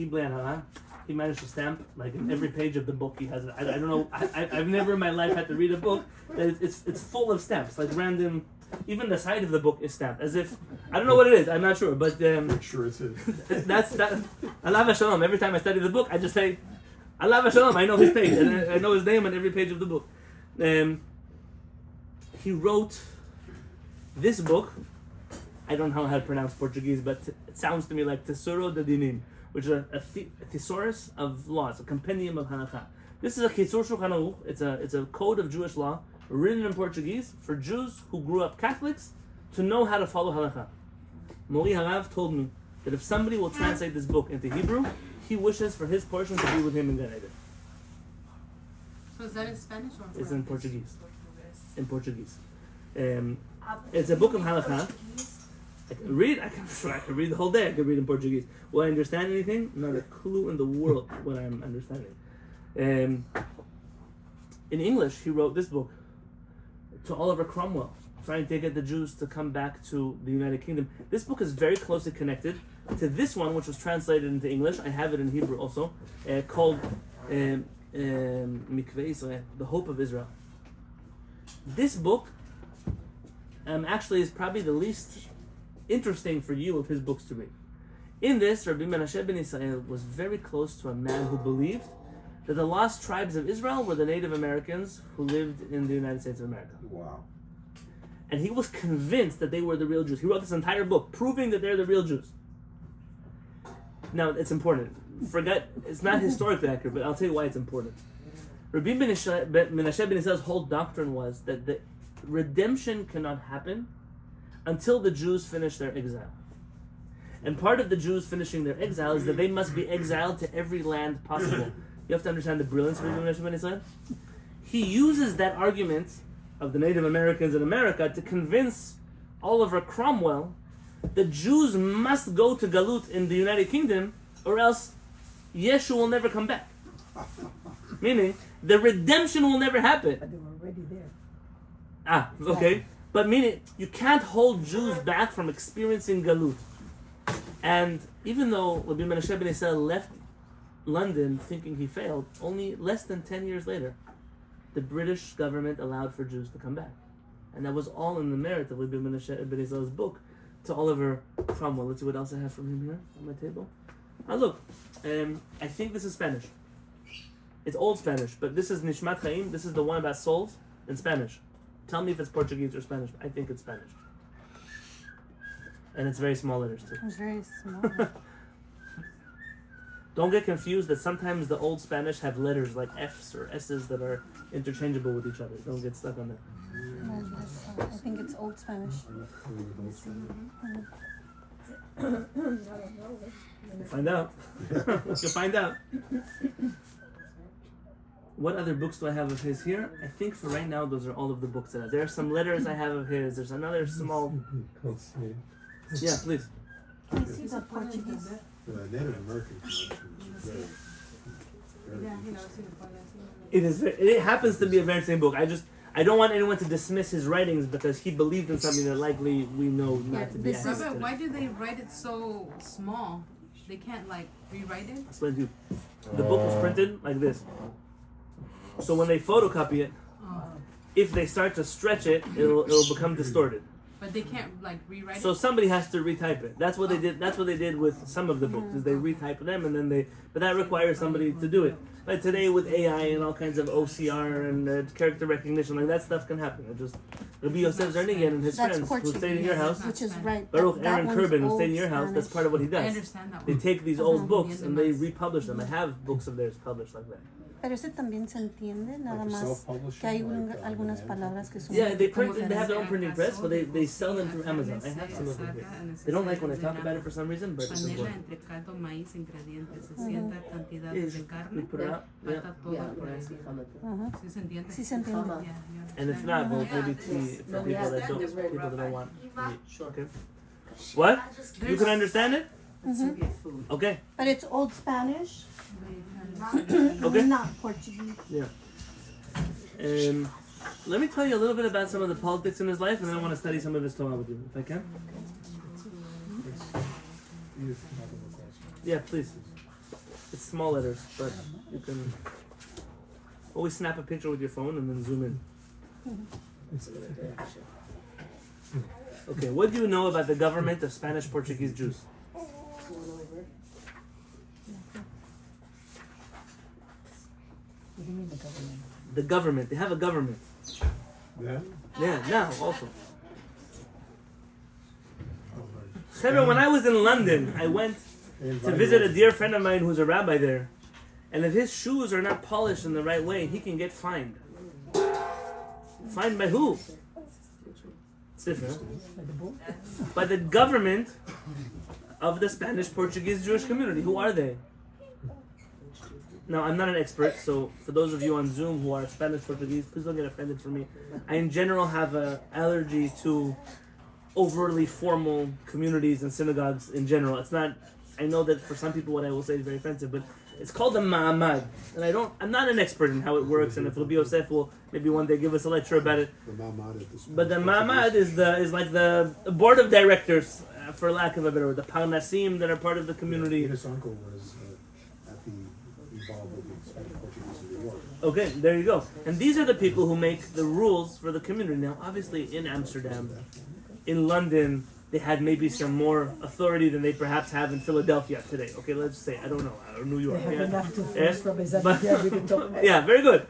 managed to stamp, like in every page of the book he has it. I don't know, I've never in my life had to read a book that it's full of stamps, like random, even the side of the book is stamped, as if, I don't know what it is, I'm not sure, but Sure it's his. that's Allah v'shalom. Every time I study the book, I just say, Allah v'shalom, I know his page, and I know his name on every page of the book. He wrote This book, I don't know how to pronounce Portuguese, but it sounds to me like Tesoro de Dinim, which is a thesaurus of laws, a compendium of halakha. This is a Kitzur Shulchan Aruch. It's a code of Jewish law written in Portuguese for Jews who grew up Catholics to know how to follow halakha. Mori Harav told me that if somebody will translate this book into Hebrew, he wishes for his portion to be with him in Gan Eden. So is that in Spanish or? It's in Portuguese. In Portuguese. It's a book of halakha. I can read the whole day. I can read in Portuguese. Will I understand anything? Not a clue in the world what I'm understanding. In English, he wrote this book to Oliver Cromwell, trying to get the Jews to come back to the United Kingdom. This book is very closely connected to this one, which was translated into English. I have it in Hebrew also, called Mikveh Israel, The Hope of Israel. This book actually is probably the least interesting for you of his books to read. In this, Rabbi Menashe ben Yisrael was very close to a man who believed that the lost tribes of Israel were the Native Americans who lived in the United States of America. Wow. And he was convinced that they were the real Jews. He wrote this entire book proving that they're the real Jews. Now, it's important. It's not historically accurate, but I'll tell you why it's important. Rabbi Menashe ben Yisrael's whole doctrine was that the redemption cannot happen until the Jews finish their exile. And part of the Jews finishing their exile is that they must be exiled to every land possible. You have to understand the brilliance of Rabbi Menashe ben Yisrael. He uses that argument of the Native Americans in America to convince Oliver Cromwell that Jews must go to Galut in the United Kingdom or else Yeshu will never come back. Meaning, the redemption will never happen. But they were already there. Okay. But meaning, you can't hold Jews back from experiencing Galut. And even though Rabbi Menashe ben Yisrael left London thinking he failed, only less than 10 years later, the British government allowed for Jews to come back. And that was all in the merit of Rabbi Menashe ben Yisrael's book to Oliver Cromwell. Let's see what else I have from him here on my table. Now look, I think this is Spanish. It's old Spanish, but this is Nishmat Chaim. This is the one about souls in Spanish. Tell me if it's Portuguese or Spanish. I think it's Spanish. And it's very small letters too. It's very small. Don't get confused that sometimes the old Spanish have letters like F's or S's that are interchangeable with each other. Don't get stuck on that. I think it's Old Spanish. We'll find out. You'll find out. What other books do I have of his here? I think for right now, those are all of the books that I have. There are some letters I have of his. There's another small... Yeah, please. Can I see the Portuguese? The Native American collection is very, very It happens to be a very interesting book. I don't want anyone to dismiss his writings because he believed in something that likely we know not to be accurate. Rabbi, why do they write it so small? They can't rewrite it? That's what I do. The book was printed like this. So when they photocopy it, if they start to stretch it, it'll become distorted. But they can't rewrite So it? somebody has to retype it. That's what they did. That's what they did with some of the books. Is they retype them and then but that requires somebody to do it. But today with AI and all kinds of OCR and character recognition, that stuff can happen. It just Rabbi Yosef Zernigan and his That's friends who Portuguese, stayed in your house, which is right. Baruch that Aaron one's Kerbin who Old stayed in your house. That's Spanish. part of what he I does. understand that They one. take these old books and they republish them. I have books of theirs published like that. Pero ese también se entiende, nada like a más self-publishing, que hay like, algunas an palabras que son Yeah, they como print. They have their own diferentes. printing press, but they sell them through Amazon. I have some of them here. They don't like when I talk about it for some reason, but it's Panela important. entre caldo, maíz, ingredientes, 600 Yeah, cantidades de we carne, put it out. Yeah. falta todo por ahí. Ajá. ¿Sí se entiende? Sí se entiende. Yeah, you And if understand? not, we'll maybe tea for No, we people that understand don't this word, want Rabbi. meat. Okay. What? You can understand it? Mhm. Okay. But it's Old Spanish, Okay. not Portuguese. Yeah. Let me tell you a little bit about some of the politics in his life, and then I want to study some of his Torah with you, if I can. Yeah, please. It's small letters, but you can always snap a picture with your phone and then zoom in. Okay, what do you know about the government of Spanish Portuguese Jews? What do you mean the government? The government. They have a government. Then, Yeah, now also. Chevra, when I was in London, I went to visit a dear friend of mine who's a rabbi there. And if his shoes are not polished in the right way, he can get fined. Fined by who? It's different. By the government of the Spanish Portuguese Jewish community. Who are they? Now, I'm not an expert, so for those of you on Zoom who are Spanish Portuguese, please don't get offended for me. I, in general, have an allergy to overly formal communities and synagogues in general. It's not, I know that for some people what I will say is very offensive, but it's called a ma'amad. And I'm not an expert in how it works, and if Rabbi Yosef will maybe one day give us a lecture about it. But the ma'amad is like the board of directors, for lack of a better word, the parnasim that are part of the community. His uncle was involved with the Spanish Portuguese in New York. Okay, there you go. And these are the people who make the rules for the community. Now, obviously, in Amsterdam, in London, they had maybe some more authority than they perhaps have in Philadelphia today. Okay, let's say, I don't know, or New York. They have Yeah. enough to force represent. We can talk about Yeah, very good.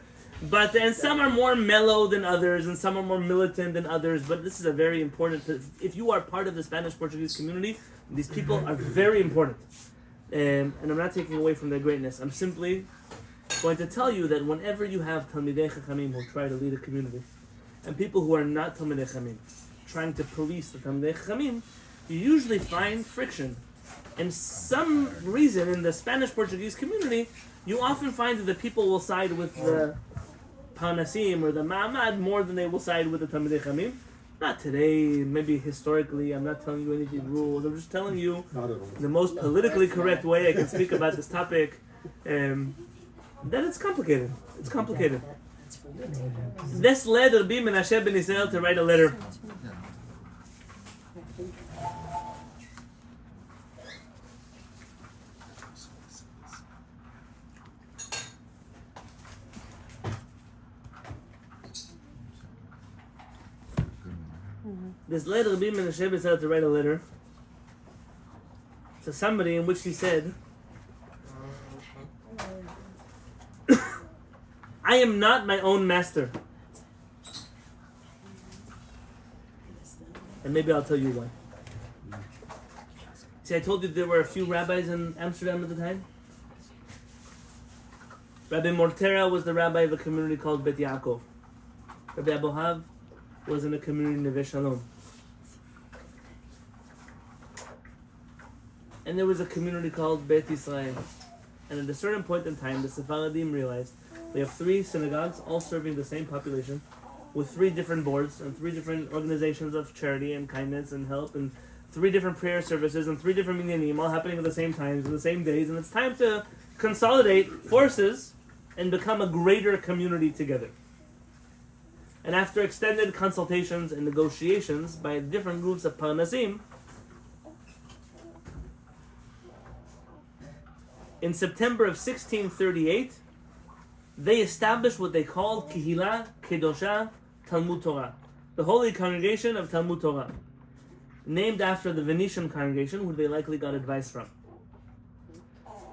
But and some are more mellow than others, and some are more militant than others. But this is a very important. If you are part of the Spanish Portuguese community, these people are very important. And I'm not taking away from their greatness. I'm simply going to tell you that whenever you have Talmidei Chachamim who try to lead a community, and people who are not Talmidei Chachamim trying to police the Talmidei Chachamim, you usually find friction. And some reason in the Spanish Portuguese community, you often find that the people will side with the Panasim or the Ma'amad more than they will side with the Talmidei Chachamim. Not today, maybe historically. I'm not telling you anything rules. I'm just telling you the most politically correct way I can speak about this topic. That it's complicated. It's complicated. This led Rabbi Menashe ben Yisrael to write a letter. This led Rabbi Menashe ben Yisrael to write a letter to somebody in which he said, I am not my own master. And maybe I'll tell you why. See, I told you there were a few rabbis in Amsterdam at the time. Rabbi Mortera was the rabbi of a community called Bet Yaakov. Rabbi Abohav was in a community Neve Shalom. And there was a community called Bet Yisrael. And at a certain point in time, the Sephardim realized we have 3 synagogues, all serving the same population, with 3 different boards and 3 different organizations of charity and kindness and help, and 3 different prayer services and 3 different minyanim, all happening at the same times and the same days. And it's time to consolidate forces and become a greater community together. And after extended consultations and negotiations by different groups of Parnasim, in September of 1638, they established what they called Kehillat Kedosha Talmud Torah, the Holy Congregation of Talmud Torah, named after the Venetian congregation, who they likely got advice from.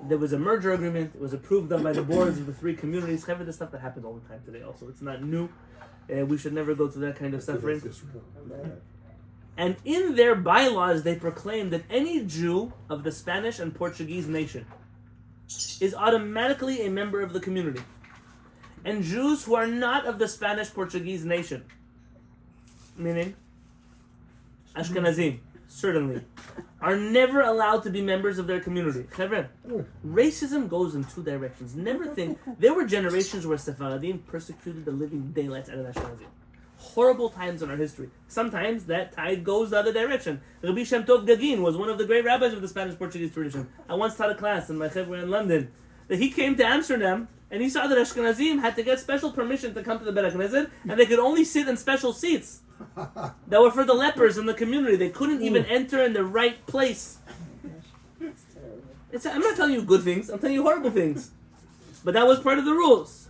There was a merger agreement. It was approved of by the boards of the 3 communities. However, the stuff that happens all the time today also. It's not new. We should never go through that kind of suffering. And in their bylaws, they proclaimed that any Jew of the Spanish and Portuguese nation is automatically a member of the community. And Jews who are not of the Spanish-Portuguese nation, meaning Ashkenazim, certainly, are never allowed to be members of their community. Racism goes in 2 directions. Never think, there were generations where Sephardim persecuted the living daylights out of Ashkenazim. Horrible times in our history. Sometimes that tide goes the other direction. Rabbi Shem Tov Gagin was one of the great rabbis of the Spanish-Portuguese tradition. I once taught a class in my chevra in London that he came to Amsterdam and he saw that Ashkenazim had to get special permission to come to the Beit HaKnesset, and they could only sit in special seats that were for the lepers in the community. They couldn't even enter in the right place. I'm not telling you good things, I'm telling you horrible things. But that was part of the rules.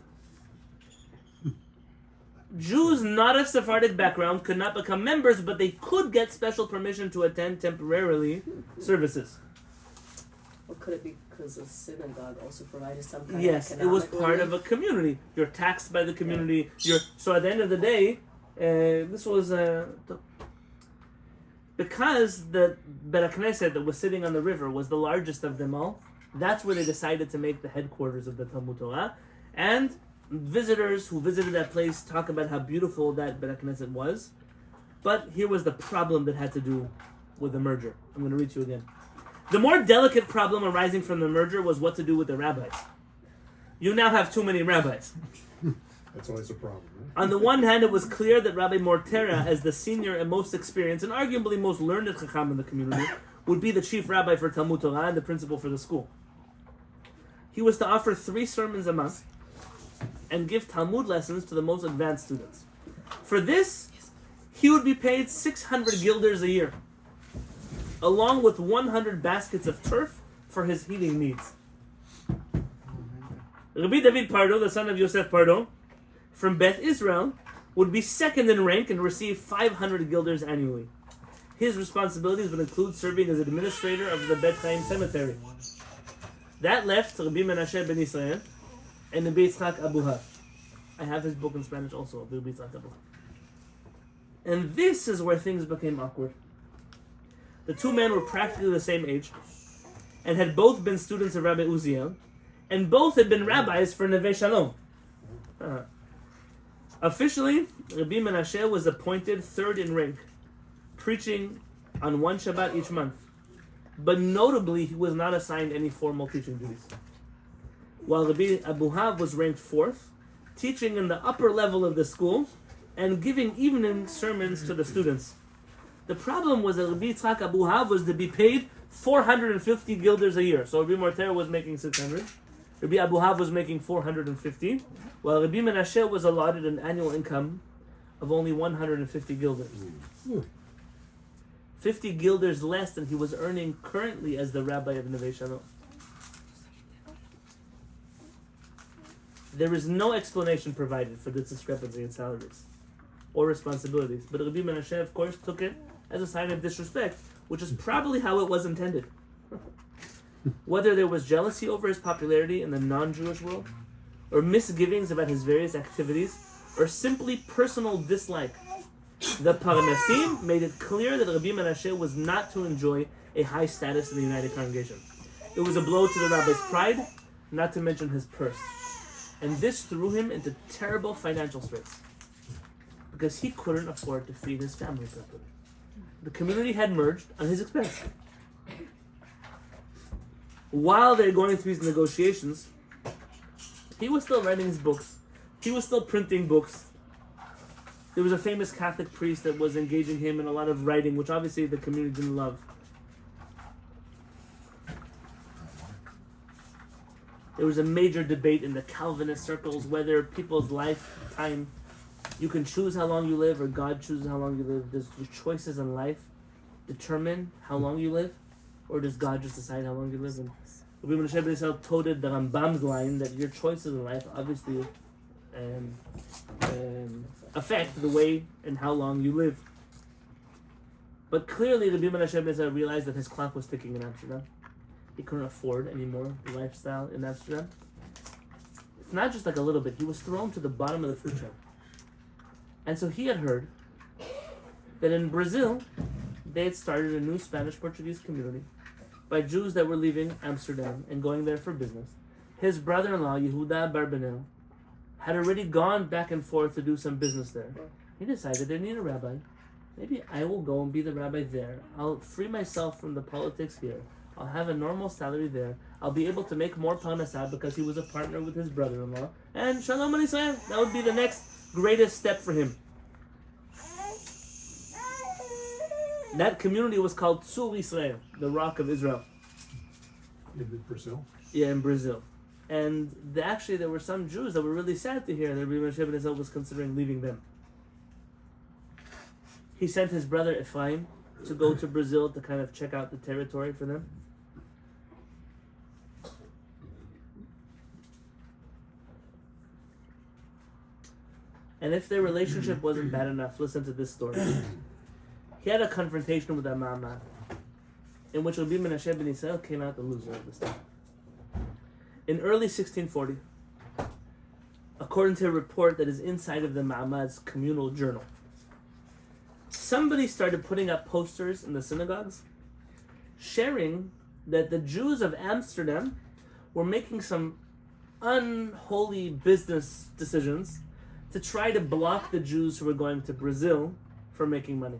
Jews not of Sephardic background could not become members, but they could get special permission to attend temporarily services. Or could it be because the synagogue also provided some kind Yes, of it was economic part relief? of a community. You're taxed by the community. So at the end of the day, this was Bet Because the Bet HaKnesset that was sitting on the river was the largest of them all, that's where they decided to make the headquarters of the Talmud Torah. And visitors who visited that place talk about how beautiful that Bet HaKnesset was. But here was the problem that had to do with the merger. I'm going to read to you again. The more delicate problem arising from the merger was what to do with the rabbis. You now have too many rabbis. That's always a problem, right? On the one hand, it was clear that Rabbi Mortera, as the senior and most experienced and arguably most learned Chacham in the community, would be the chief rabbi for Talmud Torah and the principal for the school. He was to offer 3 sermons a month and give Talmud lessons to the most advanced students. For this, he would be paid 600 guilders a year, along with 100 baskets of turf for his heating needs. Rabbi David Pardo, the son of Yosef Pardo, from Beth Israel, would be second in rank and receive 500 guilders annually. His responsibilities would include serving as administrator of the Bet Chaim cemetery. That left Rabbi Menashe ben Yisrael and Rabbi Yitzchak Abuha. I have his book in Spanish also, Rabbi Yitzchak Abuha. And this is where things became awkward. The 2 men were practically the same age and had both been students of Rabbi Uziel, and both had been rabbis for Neve Shalom. Officially, Rabbi Menashe was appointed 3rd in rank, preaching on 1 Shabbat each month. But notably, he was not assigned any formal teaching duties. While Rabbi Abuhav was ranked 4th, teaching in the upper level of the school and giving evening sermons to the students. The problem was that Rabbi Yitzchak Abuhav was to be paid 450 guilders a year. So Rabbi Mortera was making 600. Rabbi Abuhav was making 450, while Rabbi Menashe was allotted an annual income of only 150 guilders. 50 guilders less than he was earning currently as the rabbi of Neve Shalom. There is no explanation provided for this discrepancy in salaries or responsibilities, but Rabbi Menashe, of course, took it as a sign of disrespect, which is probably how it was intended. Whether there was jealousy over his popularity in the non-Jewish world, or misgivings about his various activities, or simply personal dislike, the Parnasim made it clear that Rabbi Menashe was not to enjoy a high status in the United Congregation. It was a blow to the rabbi's pride, not to mention his purse. And this threw him into terrible financial straits, because he couldn't afford to feed his family properly. The community had merged on his expense. While they're going through these negotiations, he was still writing his books. He was still printing books. There was a famous Catholic priest that was engaging him in a lot of writing, which obviously the community didn't love. There was a major debate in the Calvinist circles whether people's lifetime, you can choose how long you live or God chooses how long you live. Does your choices in life determine how long you live? Or does God just decide how long you live? And Rabbi Menashe ben Yisrael quoted the Rambam's line that your choices in life obviously affect the way and how long you live. But clearly Rabbi Menashe ben Yisrael realized that his clock was ticking in Amsterdam. He couldn't afford anymore the lifestyle in Amsterdam. It's not just like a little bit. He was thrown to the bottom of the food chain. And so he had heard that in Brazil, they had started a new Spanish-Portuguese community by Jews that were leaving Amsterdam and going there for business. His brother-in-law, Yehuda Barbanel, had already gone back and forth to do some business there. He decided they need a rabbi. Maybe I will go and be the rabbi there. I'll free myself from the politics here. I'll have a normal salary there. I'll be able to make more parnasah because he was a partner with his brother-in-law. And Shalom Aleichem, that would be the next greatest step for him. That community was called Tzur Yisrael, the Rock of Israel. In Brazil? Yeah, in Brazil. And actually there were some Jews that were really sad to hear that Rabbi Menashe ben Yisrael was considering leaving them. He sent his brother Ephraim to go to Brazil to kind of check out the territory for them. And if their relationship wasn't bad enough, listen to this story. He had a confrontation with Amama, in which Rabbi Menashe ben Yisrael came out the loser of this time. In early 1640, according to a report that is inside of the Ma'amad's communal journal, somebody started putting up posters in the synagogues sharing that the Jews of Amsterdam were making some unholy business decisions to try to block the Jews who were going to Brazil from making money.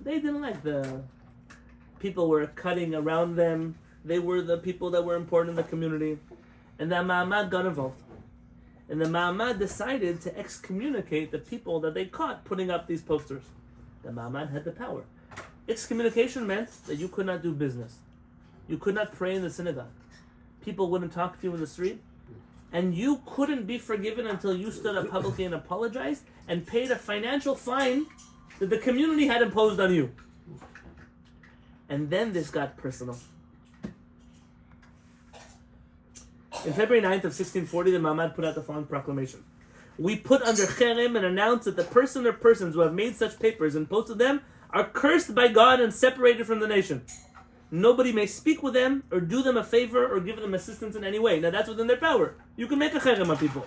They didn't like the people were cutting around them. They were the people that were important in the community. And the Ma'amad got involved. And the Ma'amad decided to excommunicate the people that they caught putting up these posters. The Ma'amad had the power. Excommunication meant that you could not do business. You could not pray in the synagogue. People wouldn't talk to you in the street. And you couldn't be forgiven until you stood up publicly and apologized and paid a financial fine that the community had imposed on you. And then this got personal. In February 9th of 1640, the Ma'amad put out the following proclamation. We put under cherem and announce that the person or persons who have made such papers and posted them are cursed by God and separated from the nation. Nobody may speak with them or do them a favor or give them assistance in any way. Now that's within their power. You can make a cherem on people.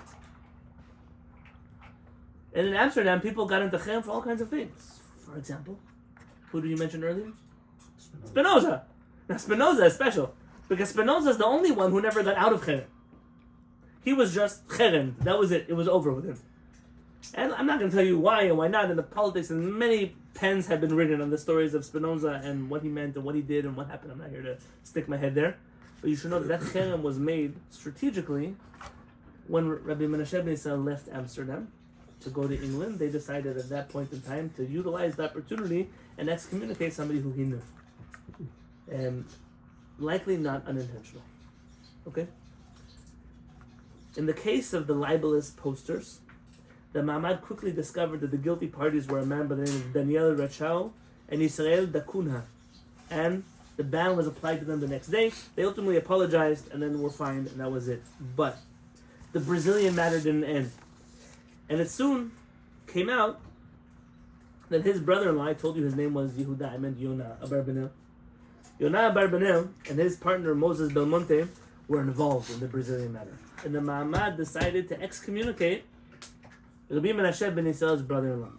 And in Amsterdam, people got into cherem for all kinds of things. For example, who did you mention earlier? Spinoza. Now Spinoza is special because Spinoza is the only one who never got out of cherem. He was just cherem. That was it. It was over with him. And I'm not going to tell you why and why not. In the politics, and many pens have been written on the stories of Spinoza and what he meant and what he did and what happened. I'm not here to stick my head there. But you should know that cherem was made strategically when Rabbi Menashe left Amsterdam to go to England. They decided at that point in time to utilize the opportunity and excommunicate somebody who he knew. And likely not unintentional. Okay? In the case of the libelous posters, the Ma'amad quickly discovered that the guilty parties were a man by the name of Daniel Rachau and Yisrael Dakunha. And the ban was applied to them the next day. They ultimately apologized and then were fined, and that was it. But the Brazilian matter didn't end. And it soon came out that his brother-in-law, I told you his name was Yehuda, I meant Yonah Abarbanel. Yonah Abarbanel and his partner Moses Belmonte were involved in the Brazilian matter. And the Ma'amad decided to excommunicate Rabbi Menashe ben Yisrael's brother-in-law.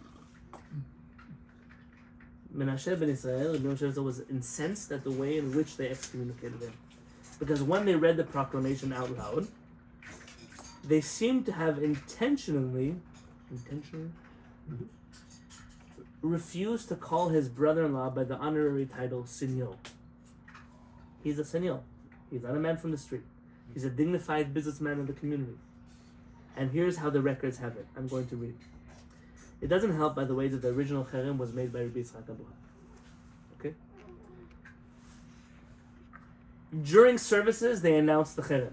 Menashe ben Yisrael, Rabbi Menashe was incensed at the way in which they excommunicated him. Because when they read the proclamation out loud, they seemed to have intentionally refused to call his brother-in-law by the honorary title Senor. He's a Senor. He's not a man from the street. He's a dignified businessman in the community. And here's how the records have it. I'm going to read. It doesn't help, by the way, that the original cherem was made by Rabbi Yitzchak Abuha. Okay? During services, they announced the cherem.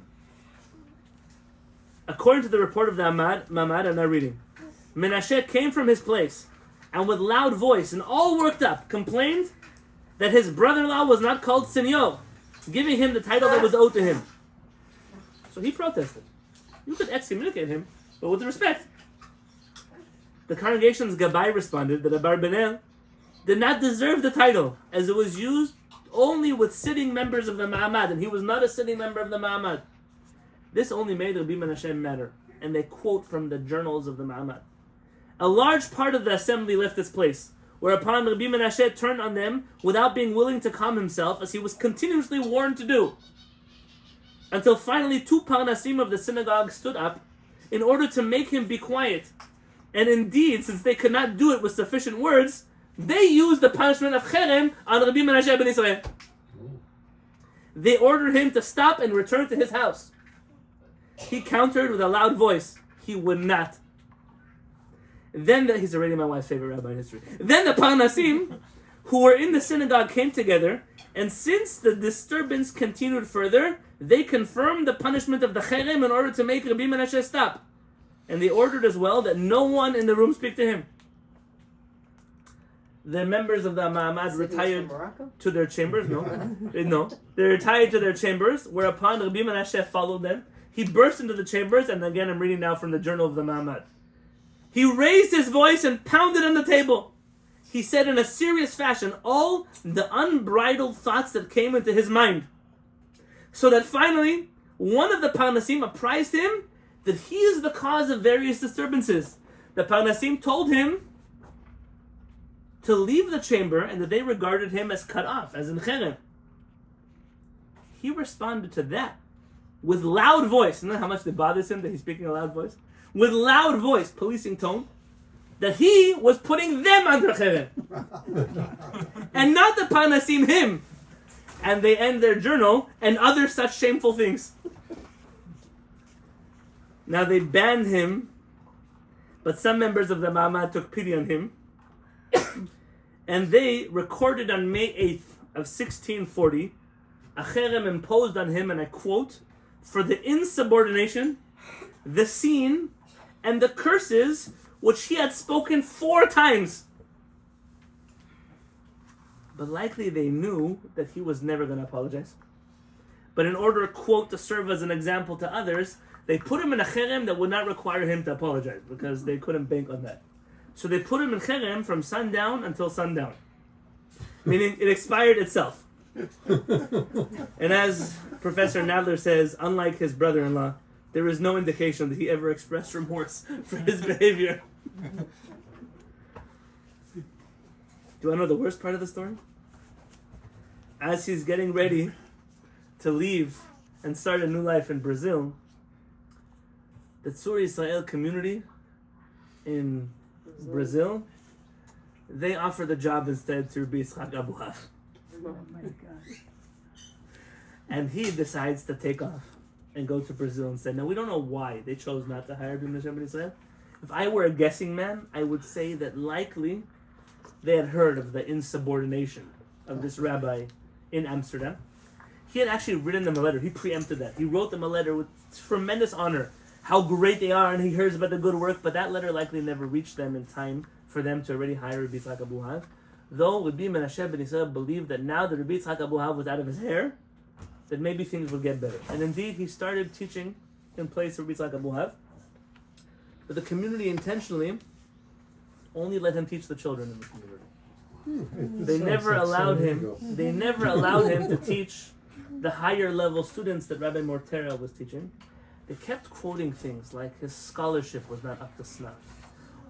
According to the report of the Ma'amad, I'm now reading. Menashe came from his place and with loud voice and all worked up, complained that his brother-in-law was not called Senor, giving him the title that was owed to him. So he protested. You could excommunicate him, but with respect. The congregation's Gabbai responded that Abarbanel did not deserve the title, as it was used only with sitting members of the Ma'amad, and he was not a sitting member of the Ma'amad. This only made Rabbi Menashe matter, and they quote from the journals of the Ma'amad. A large part of the assembly left its place, whereupon Rabbi Menashe turned on them without being willing to calm himself, as he was continuously warned to do. Until finally 2 Parnasim of the synagogue stood up in order to make him be quiet. And indeed, since they could not do it with sufficient words, they used the punishment of cherem on Rabbi Menashe ben Israel. They ordered him to stop and return to his house. He countered with a loud voice. He would not. He's already my wife's favorite rabbi in history. Then the Parnasim, who were in the synagogue, came together, and since the disturbance continued further, they confirmed the punishment of the cherem in order to make Rabbi Menashe stop. And they ordered as well that no one in the room speak to him. The members of the Ma'amad retired to their chambers. No. They retired to their chambers, whereupon Rabbi Menashe followed them. He burst into the chambers, and again I'm reading now from the journal of the Ma'amad. He raised his voice and pounded on the table. He said in a serious fashion all the unbridled thoughts that came into his mind. So that finally, one of the Parnasim apprised him that he is the cause of various disturbances. The Parnasim told him to leave the chamber and that they regarded him as cut off, as in cherem. He responded to that with loud voice. You know how much it bothers him that he's speaking a loud voice? With loud voice, policing tone, that he was putting them under cherem. And not the Parnasim him. And they end their journal and other such shameful things. Now they banned him, but some members of the Ma'amad took pity on him. And they recorded on May 8th of 1640 a cherem imposed on him, and I quote, for the insubordination, the sin, and the curses which he had spoken 4 times. But likely they knew that he was never going to apologize. But in order, quote, to serve as an example to others, they put him in a cherem that would not require him to apologize, because they couldn't bank on that. So they put him in cherem from sundown until sundown. Meaning it expired itself. And as Professor Nadler says, unlike his brother-in-law, there is no indication that he ever expressed remorse for his behavior. Do you want to know the worst part of the story? As he's getting ready to leave and start a new life in Brazil, the Tzur Yisrael community in Brazil, they offer the job instead to Rabbi Yitzchak Abuhav. Oh my God. And he decides to take off and go to Brazil and say, now we don't know why they chose not to hire Rabbi Menashe. If I were a guessing man, I would say that likely they had heard of the insubordination of this rabbi in Amsterdam. He had actually written them a letter. He preempted that. He wrote them a letter with tremendous honor, how great they are, and he hears about the good work, but that letter likely never reached them in time for them to already hire Rabbi Yitzchak Abuhav. Though Rabbi Menashe ben Yisrael believed that now that Rabbi Yitzchak Abuhav was out of his hair, that maybe things would get better. And indeed, he started teaching in place of Rabbi Yitzchak Abuhav. But the community intentionally only let him teach the children in the community. They never allowed him to teach the higher level students that Rabbi Mortera was teaching. They kept quoting things like his scholarship was not up to snuff,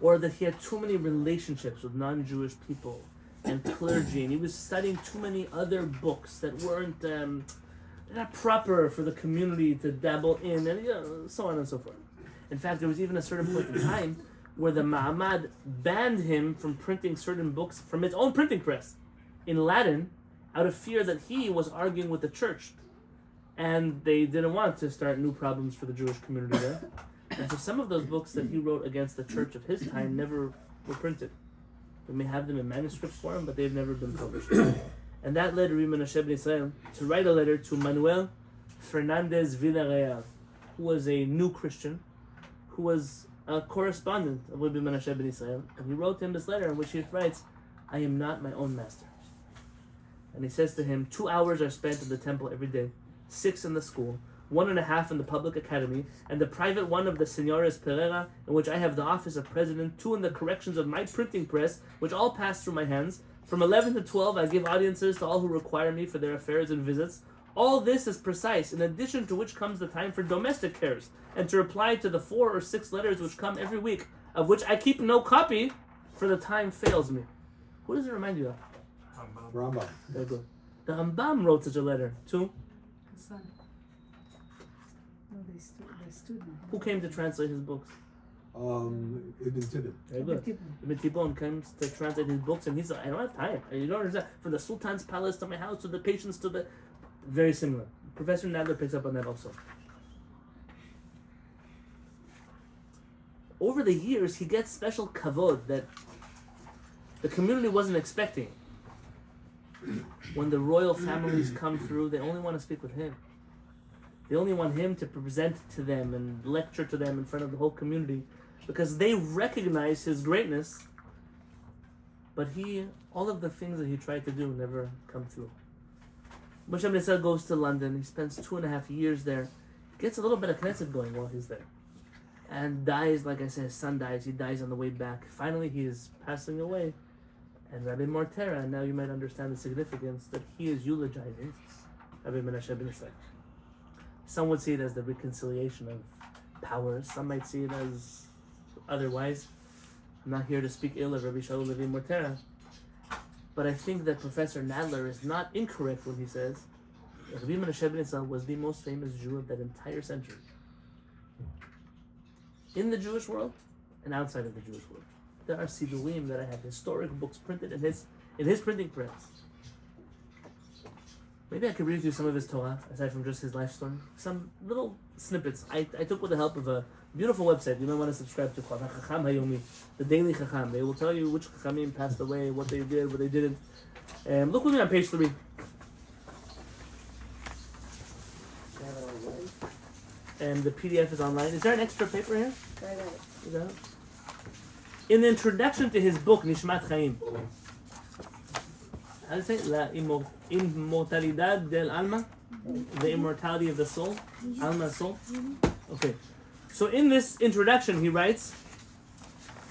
or that he had too many relationships with non-Jewish people and clergy, and he was studying too many other books that weren't not proper for the community to dabble in, and so on and so forth. In fact, there was even a certain point in time where the Ma'amad banned him from printing certain books from his own printing press in Latin out of fear that he was arguing with the church. And they didn't want to start new problems for the Jewish community there. And so some of those books that he wrote against the church of his time never were printed. We may have them in manuscript form, but they've never been published. And that led Rabbi Menashe ben Yisrael to write a letter to Manuel Fernandez Villarreal, who was a new Christian, who was a correspondent of Rabbi Menashe ben Yisrael. And he wrote him this letter in which he writes, I am not my own master. And he says to him, 2 hours are spent in the temple every day, 6 in the school, 1.5 in the public academy, and the private one of the Senores Pereira, in which I have the office of president, 2 in the corrections of my printing press, which all pass through my hands. From 11 to 12, I give audiences to all who require me for their affairs and visits. All this is precise, in addition to which comes the time for domestic cares, and to reply to the 4 or 6 letters which come every week, of which I keep no copy, for the time fails me. Who does it remind you of? Rambam. Very good. The Rambam wrote such a letter to Son. No, they student. who came to translate his books? Ibn Tibbon. Very good. Ibn Tibbon comes to translate his books, and he said, I don't have time. You don't understand. From the Sultan's palace to my house, to the patients, to the... Very similar. Professor Nadler picks up on that also. Over the years, he gets special kavod that the community wasn't expecting. When the royal families come through, they only want to speak with him. They only want him to present to them and lecture to them in front of the whole community, because they recognize his greatness, but all of the things that he tried to do never come through. Moshe ben Yisrael goes to London. He spends 2.5 years there. Gets a little bit of Knesset going while he's there. And dies, like I said, his son dies. He dies on the way back. Finally, he is passing away. And Rabbi Mortera, and now you might understand the significance that he is eulogizing Rabbi Menashe ben Yisrael. Some would see it as the reconciliation of powers. Some might see it as otherwise. I'm not here to speak ill of Rabbi Shaul Levi Mortera. But I think that Professor Nadler is not incorrect when he says Rabbi Menashe ben Yisrael was the most famous Jew of that entire century. In the Jewish world and outside of the Jewish world. There are sidurim that I have historic books printed in his printing press. Maybe I could read you some of his Torah, aside from just his life story. Some little snippets I took with the help of a beautiful website you might want to subscribe to called HaChacham HaYomi, the Daily Chacham. They will tell you which Chachamim passed away, what they did, what they didn't. Look with me on page 3. I have it online. And the PDF is online. Is there an extra paper here? Try that. Is that it? In the introduction to his book, Nishmat Chaim, how do you say it? La Immortalidad del Alma? The immortality of the soul? Alma, soul? Okay. So in this introduction, he writes,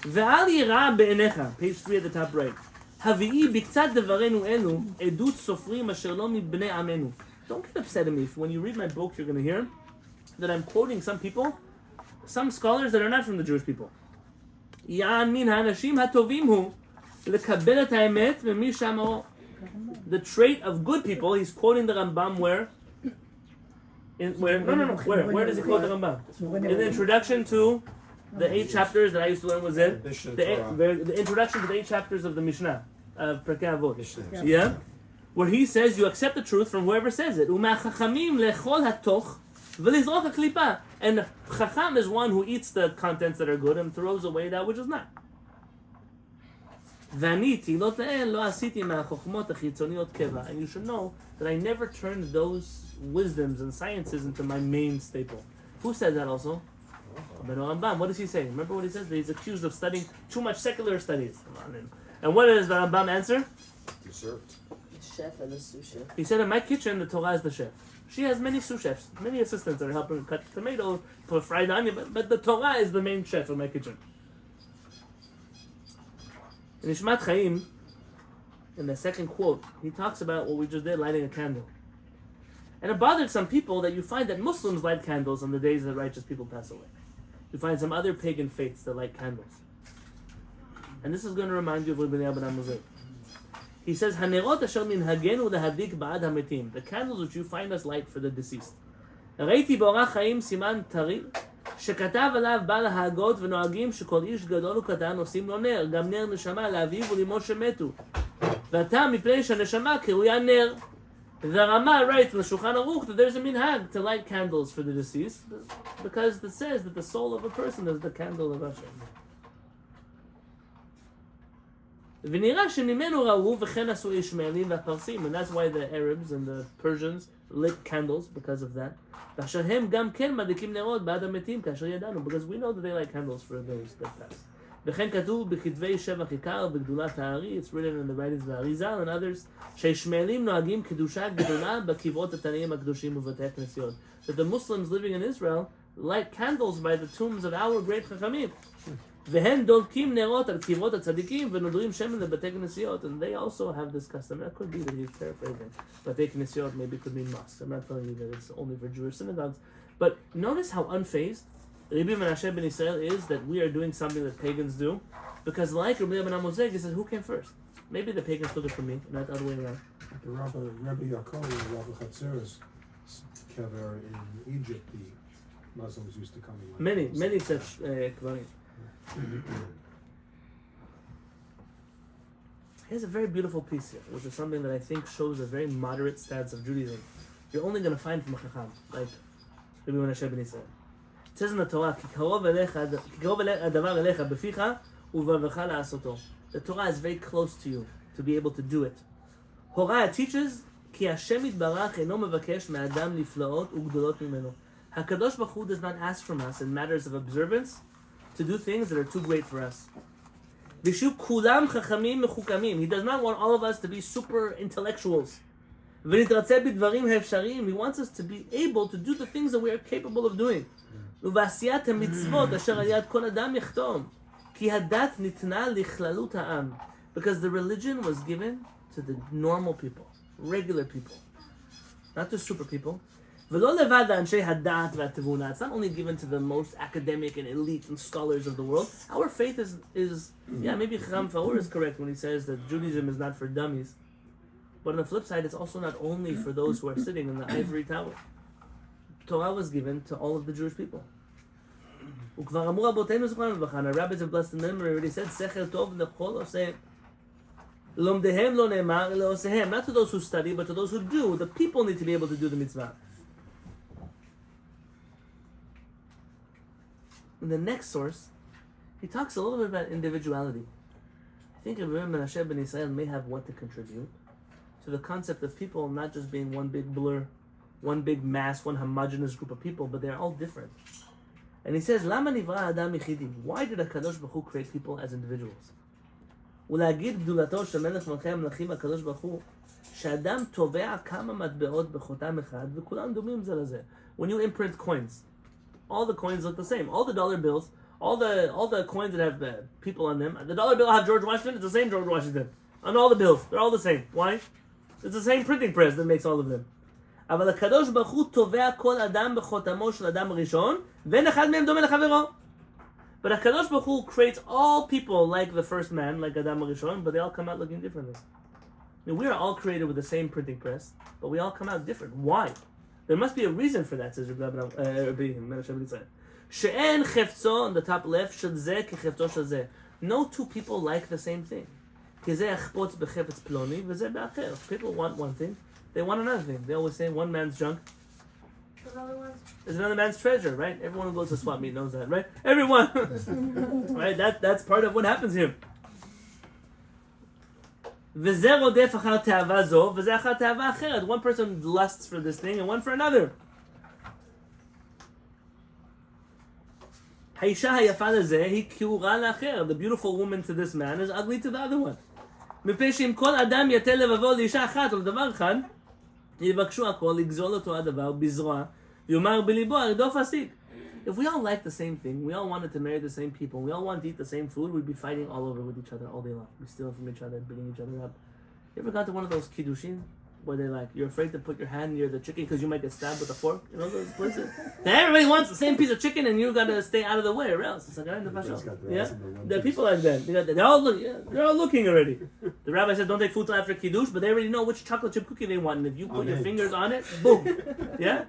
Ve'al yira be'enecha, page 3 at the top right. Havi'i biktzat devarenu elu, edut sofrim asher lo mibnei amenu. Don't get upset at me if when you read my book, you're going to hear that I'm quoting some people, some scholars that are not from the Jewish people. Ya'an min ha'anashim hatovim hu, lekabel et ha'emet ve'mi shamo. The trait of good people, he's quoting the Rambam where? Where does he quote the Rambam? In the introduction to the 8 chapters that I used to learn was it? The introduction to the 8 chapters of the Mishnah, of Perkei Avot. Yeah? Where he says you accept the truth from whoever says it. U'ma'chachamim lechol hatoch v'lizrok ha'klipa. And Chacham is one who eats the contents that are good and throws away that which is not. And you should know that I never turned those wisdoms and sciences into my main staple. Who said that also? Rambam. What does he say? Remember what he says? That he's accused of studying too much secular studies. And what does the Rambam answer? Dessert. The chef and the sous chef. He said, in my kitchen, the Torah is the chef. She has many sous chefs, many assistants that are helping her cut tomatoes, put fried onion, but the Torah is the main chef in my kitchen. In Nishmat Chaim, in the second quote, he talks about what we just did, lighting a candle. And it bothered some people that you find that Muslims light candles on the days that righteous people pass away. You find some other pagan faiths that light candles. And this is going to remind you of Rabbi Yonatan Halevy. He says, "Hanerot asher minhagenu lehadik ba'ad hametim." The candles which you find us light for the deceased. ראיתי באורח חיים סימן טרי שכתב עליו בעל ההגות ונוהגים שכל איש גדול וקטן עושים לו נר, גם נר נשמה לאביו ולאמו שמתו. ואתה מפני שהנשמה קרויה נר. The Rama writes in the Shulchan Aruch that there's a minhag to light candles for the deceased because it says that the soul of a person is the candle of Hashem. ונראה שממנו ראו וכן עשו ישמעאלים והפרסים, and that's why the Arabs and the Persians lit candles because of that. ואשר הם גם כן מדליקים נרות בעד המתים כאשר ידענו, because we know that they light candles for those that pass. וכן כתוב בכתבי שבח עיקר בגדולת הארי, it's written in the writings of האריז"ל and others, שישמעאלים נוהגים קדושה גדולה בקברות התנאים הקדושים ובתי הכנסיות. That the Muslims living in Israel light candles by the tombs of our great חכמים. והם דולקים נרות על קברות הצדיקים ונודרים שמן לבתי כנסיות, and they also have this custom. That could be that he's paraphrasing. בתי כנסיות maybe could mean mosques. I'm not telling you that it's only for Jewish synagogues. But notice how unfazed Rabbi Menashe ben Yisrael is that we are doing something that pagans do, because like Rabbi Yonatan Halevy, he says, who came first? Maybe the pagans took it from me, not the other way around. The Rabbi Yaakov and Rabbi Chatzer's kever in Egypt, the Muslims used to come in. Many such kvarim. Here's a very beautiful piece here, which is something that I think shows a very moderate stance of Judaism. You're only going to find from a chacham, like Rabbi Menashe ben Yisrael. It says in the Torah, "Ki karov hadavar elecha beficha uvavecha la'asoto." The Torah is very close to you to be able to do it. Horah teaches, "Ki Hashem yitbarach eno mevakesh me'adam niflaot ugdolot mimeno." HaKadosh Baruch Hu does not ask from us in matters of observance to do things that are too great for us. Vishu kulam chachamim mechukamim. He does not want all of us to be super intellectuals. V'nitratze b'dvarim hefsharim. He wants us to be able to do the things that we are capable of doing. Uvasiyat hamitzvot asher al yad kol adam yechtom. Ki hadat nitna lichlalut ha'am. Because the religion was given to the normal people, regular people, not to super people. It's not only given to the most academic and elite and scholars of the world. Our faith is maybe Chacham Faur is correct when he says that Judaism is not for dummies. But on the flip side, it's also not only for those who are sitting in the ivory tower. Torah was given to all of the Jewish people. Our rabbis have blessed in memory already said, Sechel Tov Lechol Oseh. Lomdehem lo ne'emar elo osehem. Not to those who study, but to those who do. The people need to be able to do the mitzvah. In the next source, he talks a little bit about individuality. I think Rabbi Menashe ben Yisrael may have what to contribute to the concept of people not just being one big blur, one big mass, one homogeneous group of people, but they're all different. And he says, Lama nivra adam yichidi? Why did HaKadosh Baruch Hu create people as individuals? ולהגיד גדולתו של מלך מלכי המלכים הקדוש ברוך הוא שאדם תובע כמה מטבעות בחותם אחד וכולם דומים זה לזה. When you imprint coins, all the coins look the same. All the dollar bills, all the coins that have people on them, the dollar bill have George Washington, it's the same George Washington. On all the bills, they're all the same. Why? It's the same printing press that makes all of them. אבל הקדוש ברוך הוא תובע כל אדם בחותמו של אדם ראשון ואין אחד מהם דומה לחברו. But HaKadosh Baruch Hu creates all people like the first man, like Adam Rishon, but they all come out looking differently. I mean, we are all created with the same printing press, but we all come out different. Why? There must be a reason for that, says Rabbi Menashe ben Yisrael. She'en chefzo, on the top left, shel zeh kechefzo shel zeh. No two people like the same thing. Ki zeh achpotz bechefetz ploni, v'zeh be'acher. People want one thing, they want another thing. They always say one man's junk is another man's treasure, right? Everyone who goes to swap meet knows that, right? Everyone, right? That's part of what happens here. One person lusts for this thing and one for another. The beautiful woman to this man is ugly to the other one. יבקשו הכל, לגזול אותו הדבר, בזרוע, יאמר בליבו, הרדוף הסיק. If we all like the same thing, we all wanted to marry the same people, we all want to eat the same food, we'd be fighting all over with each other all day long. We'd steal from each other, beating each other up. You ever got to one of those kiddushin where they're like, you're afraid to put your hand near the chicken because you might get stabbed with a fork? You know those places? Everybody wants the same piece of chicken and you gotta stay out of the way or else. It's like, yeah? There are people like that. They're all looking already. The rabbi said don't take food till after kiddush, but they already know which chocolate chip cookie they want, and if you put your fingers on it, boom. Yeah?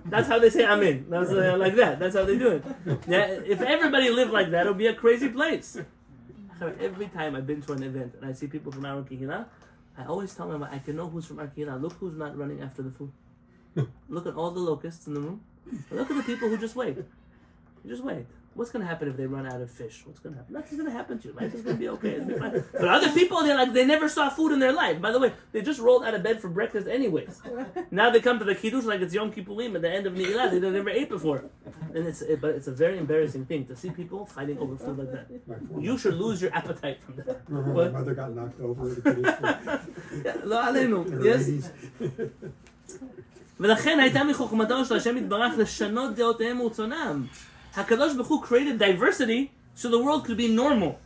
That's how they say amen. That's like that. That's how they do it. Yeah? If everybody lived like that, it would be a crazy place. Every time I've been to an event and I see people from our Kehillat, I always tell them, I can know who's from our Kehillat. Look who's not running after the food. Look at all the locusts in the room. Look at the people who just wait. Just wait. What's going to happen if they run out of fish? What's going to happen? Nothing's going to happen to you. Life is going to be okay. It'll be fine. But other people, they never saw food in their life. By the way, they just rolled out of bed for breakfast anyways. Now they come to the Kiddush like it's Yom Kippurim at the end of Ne'ilah. They never ate before. And but it's a very embarrassing thing to see people fighting over food like that. You should lose your appetite from that. My mother got knocked over at the Kiddush. לא עלינו. Yes? ולכן הייתה מחוכמתו של השם יתברך לשנות דעותיהם ורצונם. HaKadosh Baruch Hu created diversity so the world could be normal.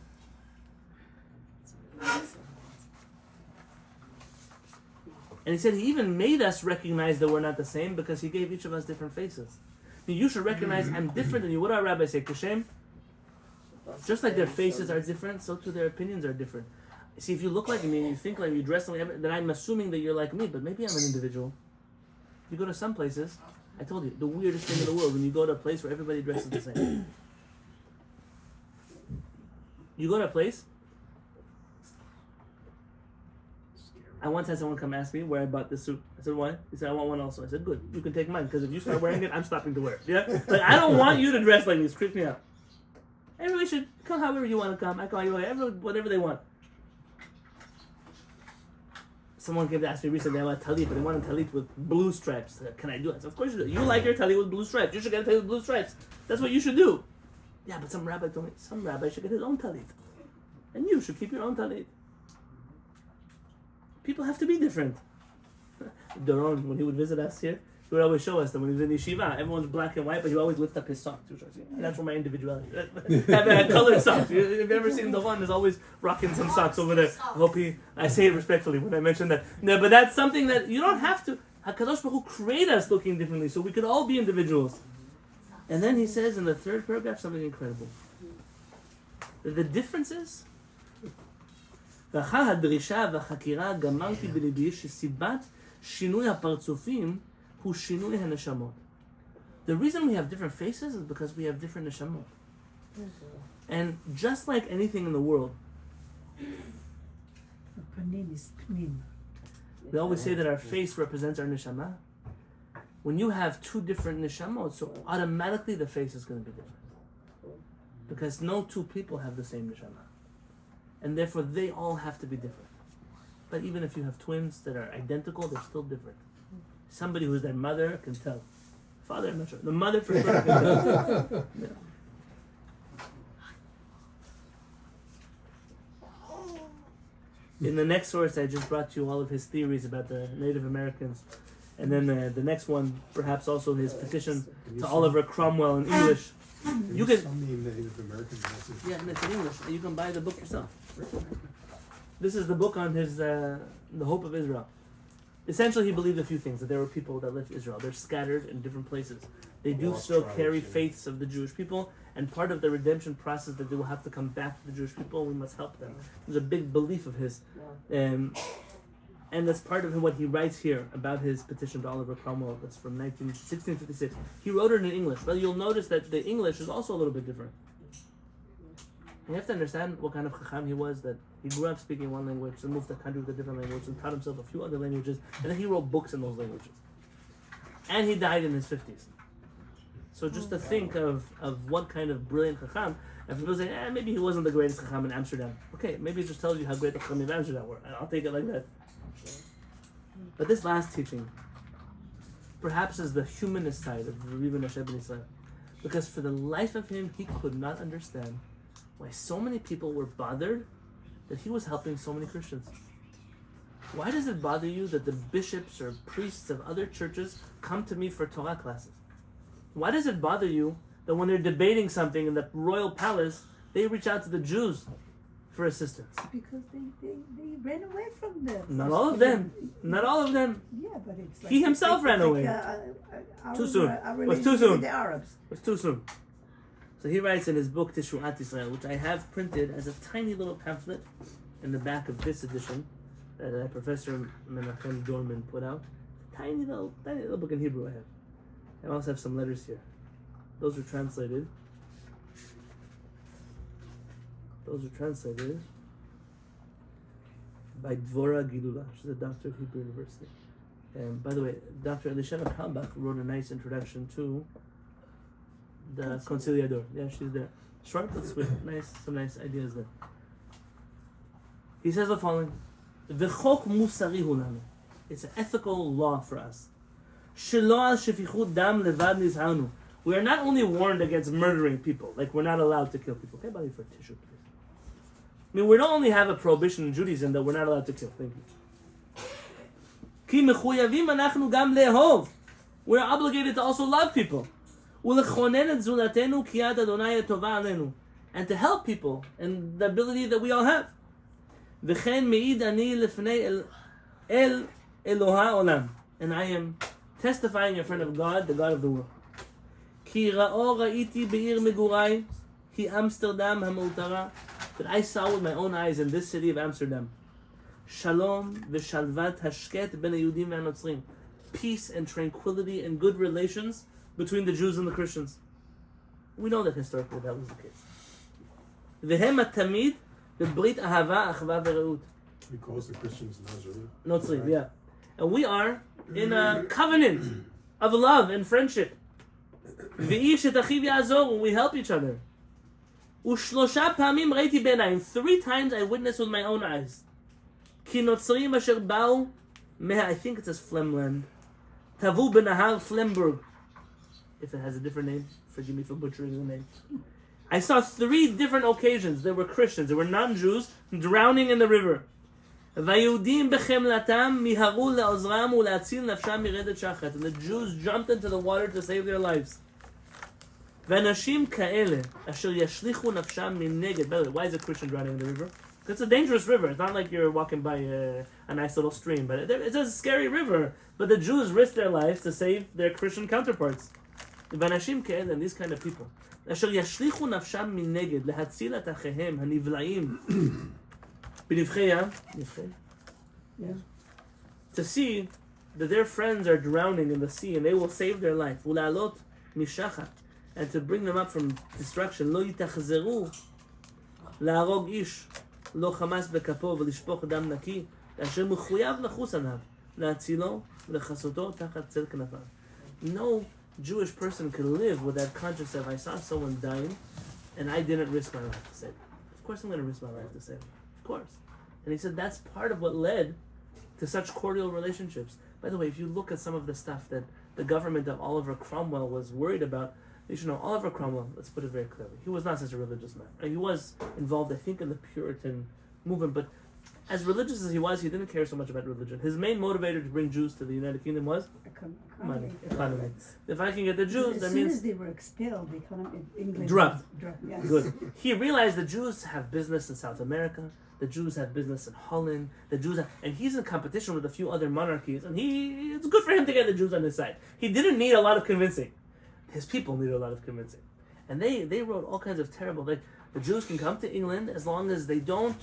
And he said he even made us recognize that we're not the same because he gave each of us different faces. You should recognize I'm different than you. What do our rabbis say? Kashem? Just like their faces are different, so too their opinions are different. See, if you look like me, you think like you dress like me, then I'm assuming that you're like me, but maybe I'm an individual. You go to some places, I told you, the weirdest thing in the world, when you go to a place where everybody dresses the same. You go to a place, I once had someone come ask me where I bought this suit. I said, why? He said, I want one also. I said, good, you can take mine, because if you start wearing it, I'm stopping to wear it. Yeah? Like, I don't want you to dress like this, creeps me out. Everybody should come however you want to come. I call you whatever they want. Someone asked me recently about talit, but they want a talit with blue stripes. Can I do it? So of course you do. You like your talit with blue stripes. You should get a talit with blue stripes. That's what you should do. Yeah, but some rabbi told me some rabbi should get his own talit. And you should keep your own talit. People have to be different. Doron, when he would visit us here, he would always show us that when he was in yeshiva, everyone's black and white, but he would always lift up his socks. And that's for my individuality. Have colored socks. If you've ever seen the one, there's always rocking some socks over there. I say it respectfully when I mention that. No, but that's something that you don't have to. HaKadosh Baruch Hu created us looking differently so we could all be individuals. And then he says in the third paragraph something incredible. That the difference is ואחר הדרישה והחקירה גמרתי בליבי שסיבת שינוי הפרצופים הוא שינוי הנשמות. The reason we have different faces is because we have different neshamot. And just like anything in the world, Panim is pnim. we always say that our face represents our neshama. When you have two different neshamot, so automatically the face is going to be different. Because no two people have the same neshama. And therefore they all have to be different. But even if you have twins that are identical, they're still different. Somebody who's their mother can tell. Father, I'm not sure. The mother for sure can tell. Yeah. In the next source, I just brought you all of his theories about the Native Americans. And then the next one, perhaps also his petition to Oliver Cromwell in English. You can, Some Native American message. yeah, and it's in English. You can buy the book yourself. This is the book on his the hope of Israel. Essentially, he believed a few things, that there were people that lived in Israel. They're scattered in different places. They do Lost still tribes, carry yeah. faiths of the Jewish people, and part of the redemption process that they will have to come back to the Jewish people, we must help them. There's a big belief of his. And that's part of what he writes here about his petition to Oliver Cromwell. That's from 1656. He wrote it in English. Well, you'll notice that the English is also a little bit different. You have to understand what kind of chacham he was, that he grew up speaking one language, and moved to a country with a different language, and taught himself a few other languages, and then he wrote books in those languages. And he died in his 50s. So just to think of what kind of brilliant chacham, and people say, maybe he wasn't the greatest chacham in Amsterdam. Okay, maybe it just tells you how great the chacham of Amsterdam were, and I'll take it like that. But this last teaching, perhaps is the humanist side of Rabbi Menashe ben Yisrael. Because for the life of him, he could not understand why so many people were bothered that he was helping so many Christians. Why does it bother you that the bishops or priests of other churches come to me for Torah classes? Why does it bother you that when they're debating something in the royal palace, they reach out to the Jews for assistance? Because they ran away from them. Not all of them. Not all of them. Yeah, but it's like He himself ran away. Too soon. Our It was too relationship soon. with the Arabs. It was too soon. So he writes in his book Tishuat Yisrael, which I have printed as a tiny little pamphlet in the back of this edition that Professor Menachem Dorman put out. Tiny little book in Hebrew I have. I also have some letters here. Those are translated. By Dvora Gilula. She's a doctor at Hebrew University. And by the way, Dr. Elisheva Kalbach wrote a nice introduction to the Conciliador. Yeah, she's there. Short but sweet. Nice, some nice ideas there. He says the following: V'chok musari hu lanu. It's an ethical law for us. Shelo al shefichut dam levad nizharnu. We are not only warned against murdering people, like we're not allowed to kill people. Can I buy you for a tissue, please? I mean, we don't only have a prohibition in Judaism that we're not allowed to kill. Thank you. Ki mechuyavim anachnu gam lehov. We're obligated to also love people. Ulechonen et zulatenu ki yad Adonai tova alenu. And to help people, and the ability that we all have. V'chen meid ani lefnei el Eloha olam. And I am testifying in front of God, the God of the world. Ki ra'o ra'iti be'ir megurai, ki Amsterdam ha'mutara, that I saw with my own eyes in this city of Amsterdam. Shalom v'shalvat hashket ben Yehudim v'anotzrim. Peace and tranquility and good relations between the Jews and the Christians. We know that historically that was the case. V'hem at-tamid b'brit ahava achva v'reut. He calls the Christians Nazarene. Notzrim, yeah. And we are in a covenant of love and friendship. V'ish et achiv ya'azor, when we help each other. U'shlosha pa'amim reiti b'einayim. 3 times I witnessed with my own eyes. Ki notzrim asher ba'u meha, I think it says Flemland. Tavu b'nahar Flemburg. If it has a different name, forgive me for butchering the name. I saw 3 different occasions. There were Christians, there were non-Jews, drowning in the river. והיהודים בחמלתם מיהרו לעוזרם ולהציל נפשם מרדת שחת. And the Jews jumped into the water to save their lives. ואנשים כאלה אשר ישליכו נפשם מנגד. By the way, why is a Christian drowning in the river? It's a dangerous river. It's not like you're walking by a nice little stream, but it's a scary river. But the Jews risked their lives to save their Christian counterparts. ואנשים כאלה, these kind of people, אשר ישליכו נפשם מנגד להציל את אחיהם הנבלעים בנבחי ים, to see that their friends are drowning in the sea and they will save their life, ולעלות משחת, and to bring them up from destruction, לא יתאכזרו להרוג איש, לא חמס בכפו ולשפוך דם נקי, אשר מחויב לחוס עליו, להצילו ולחסותו תחת צל כנפיו. No Jewish person could live with that conscience of, I saw someone dying and I didn't risk my life to save him. Of course I'm going to risk my life to save him. Of course. And he said that's part of what led to such cordial relationships. By the way, if you look at some of the stuff that the government of Oliver Cromwell was worried about, you should know Oliver Cromwell, let's put it very clearly, he was not such a religious man. He was involved, I think, in the Puritan movement, but as religious as he was, he didn't care so much about religion. His main motivator to bring Jews to the United Kingdom was money, economy. If I can get the Jews, As that soon means as they were expelled, the economy England dropped. Yes. Good. He realized the Jews have business in South America. The Jews have business in Holland. And he's in competition with a few other monarchies. And it's good for him to get the Jews on his side. He didn't need a lot of convincing. His people needed a lot of convincing. And they wrote all kinds of terrible, like the Jews can come to England as long as they don't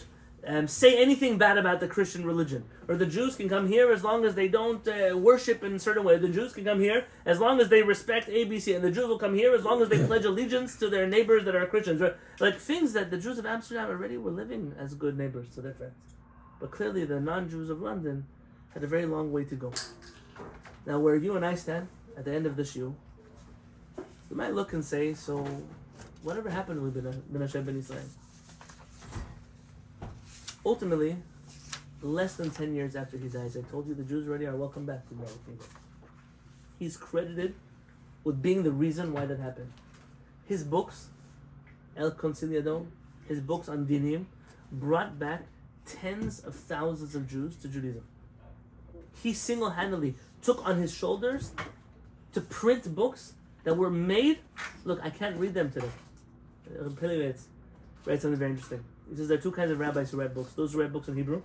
say anything bad about the Christian religion. Or the Jews can come here as long as they don't worship in a certain way. The Jews can come here as long as they respect ABC. And the Jews will come here as long as they pledge allegiance to their neighbors that are Christians. Like things that the Jews of Amsterdam already were living as good neighbors to their friends. But clearly the non-Jews of London had a very long way to go. Now where you and I stand at the end of the shiur, we might look and say, so whatever happened with Menashe ben Yisrael? Ultimately, less than 10 years after he dies, I told you the Jews already are welcome back to the United Kingdom. He's credited with being the reason why that happened. His books, El Conciliador, his books on Dinim, brought back tens of thousands of Jews to Judaism. He single-handedly took on his shoulders to print books that were made. Look, I can't read them today. Kehillat writes something very interesting. He says there are two kinds of rabbis who write books. Those who write books in Hebrew,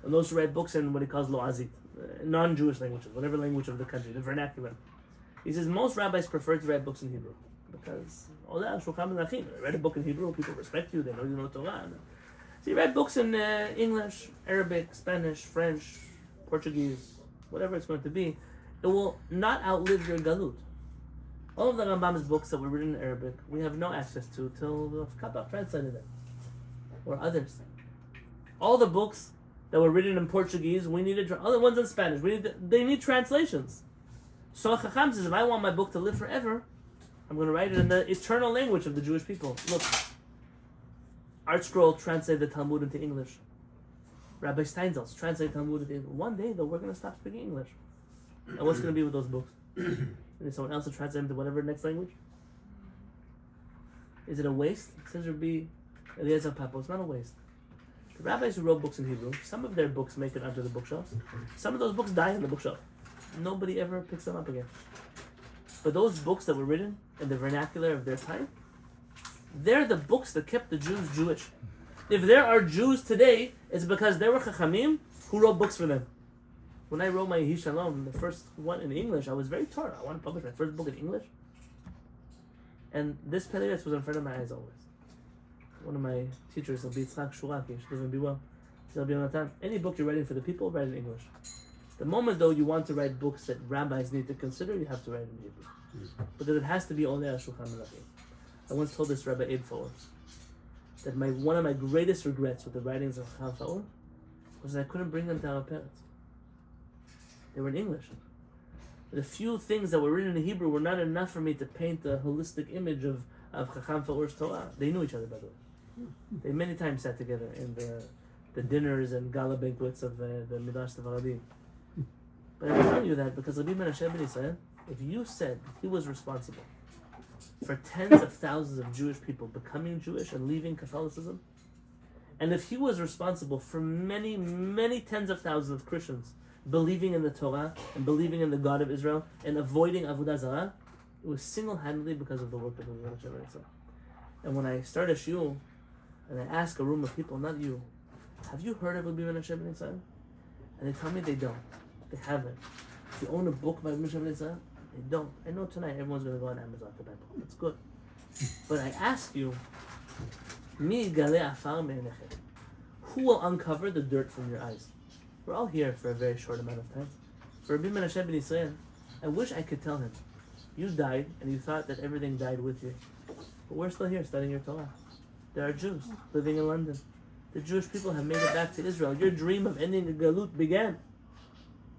and those who write books in what he calls lo'azit, non-Jewish languages, whatever language of the country, the vernacular. He says most rabbis prefer to write books in Hebrew because write a book in Hebrew, people respect you, they know you know Torah. So you write books in English, Arabic, Spanish, French, Portuguese, whatever it's going to be. It will not outlive your galut. All of the Rambam's books that were written in Arabic, we have no access to till the Kappa translated them, or others. All the books that were written in Portuguese, we needed other ones in Spanish. They need translations. So Chacham says, if I want my book to live forever, I'm going to write it in the eternal language of the Jewish people. Look, Art Scroll translated the Talmud into English. Rabbi Steinsaltz translated Talmud into English. One day, though, we're going to stop speaking English. And what's going to be with those books? And someone else will translate them to whatever next language? Is it a waste? It says Rabbi Eliezer Papo. It's not a waste. The rabbis who wrote books in Hebrew, some of their books make it onto the bookshelves. Some of those books die in the bookshelf. Nobody ever picks them up again. But those books that were written in the vernacular of their time, they're the books that kept the Jews Jewish. If there are Jews today, it's because there were Chachamim who wrote books for them. When I wrote my Yehi Shalom, the first one in English, I was very torn. I wanted to publish my first book in English. And this Kehillat was in front of my eyes always. One of my teachers, Rabbi Yitzchak Shuraki, she doesn't be well. He said, Rabbi Yonatan, any book you're writing for the people, write in English. The moment, though, you want to write books that rabbis need to consider, you have to write in Hebrew. Because it has to be only Shulchan Melachim. I once told this Rabbi Ed Foer that one of my greatest regrets with the writings of Chacham Foer was that I couldn't bring them to our parents. They were in English. The few things that were written in Hebrew were not enough for me to paint a holistic image of Chacham Foer's Torah. They knew each other, by the way. They many times sat together in the dinners and gala banquets of the Midrash Tevaradim. But I'm telling you that because Rabbi Menashe ben Yisrael, if you said he was responsible for tens of thousands of Jewish people becoming Jewish and leaving Catholicism, and if he was responsible for many, many tens of thousands of Christians believing in the Torah and believing in the God of Israel and avoiding Avodah Zarah, it was single-handedly because of the work of Rabbi Menashe ben Yisrael. And when I start a shiur and I ask a room of people, not you, have you heard of Rabbi Menashe ben Yisrael? And they tell me they don't. They haven't. If you own a book by Rabbi Menashe ben Yisrael, they don't. I know tonight everyone's going to go on Amazon to buy a book. It's good. But I ask you, Mi gale afar me'enechem. Who will uncover the dirt from your eyes? We're all here for a very short amount of time. For Rabbi Menashe ben Yisrael, I wish I could tell him, you died and you thought that everything died with you. But we're still here studying your Torah. There are Jews living in London. The Jewish people have made it back to Israel. Your dream of ending the Galut began.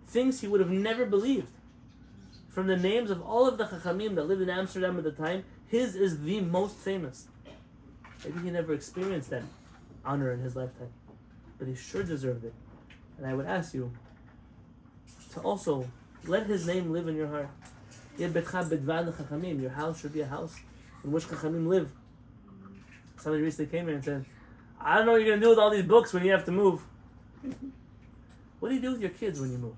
Things he would have never believed. From the names of all of the Chachamim that lived in Amsterdam at the time, his is the most famous. Maybe he never experienced that honor in his lifetime, but he sure deserved it. And I would ask you to also let his name live in your heart. Your house should be a house in which Chachamim live. Somebody recently came here and said, I don't know what you're going to do with all these books when you have to move. What do you do with your kids when you move?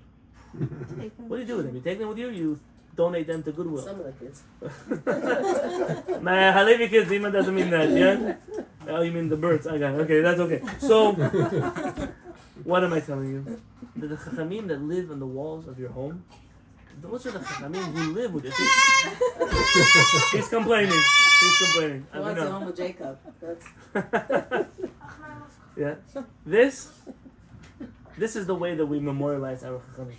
What do you do with them? You take them with you, you donate them to Goodwill. Some of the kids. My Halevy kids, Ima doesn't mean that, yeah? Oh, you mean the birds. I got it. Okay, that's okay. So, what am I telling you? The Chachamim that live on the walls of your home, those are the Chachamim who live with your kids. He's complaining. Who wants the home with Jacob? That's Yeah. This is the way that we memorialize our Chachamim.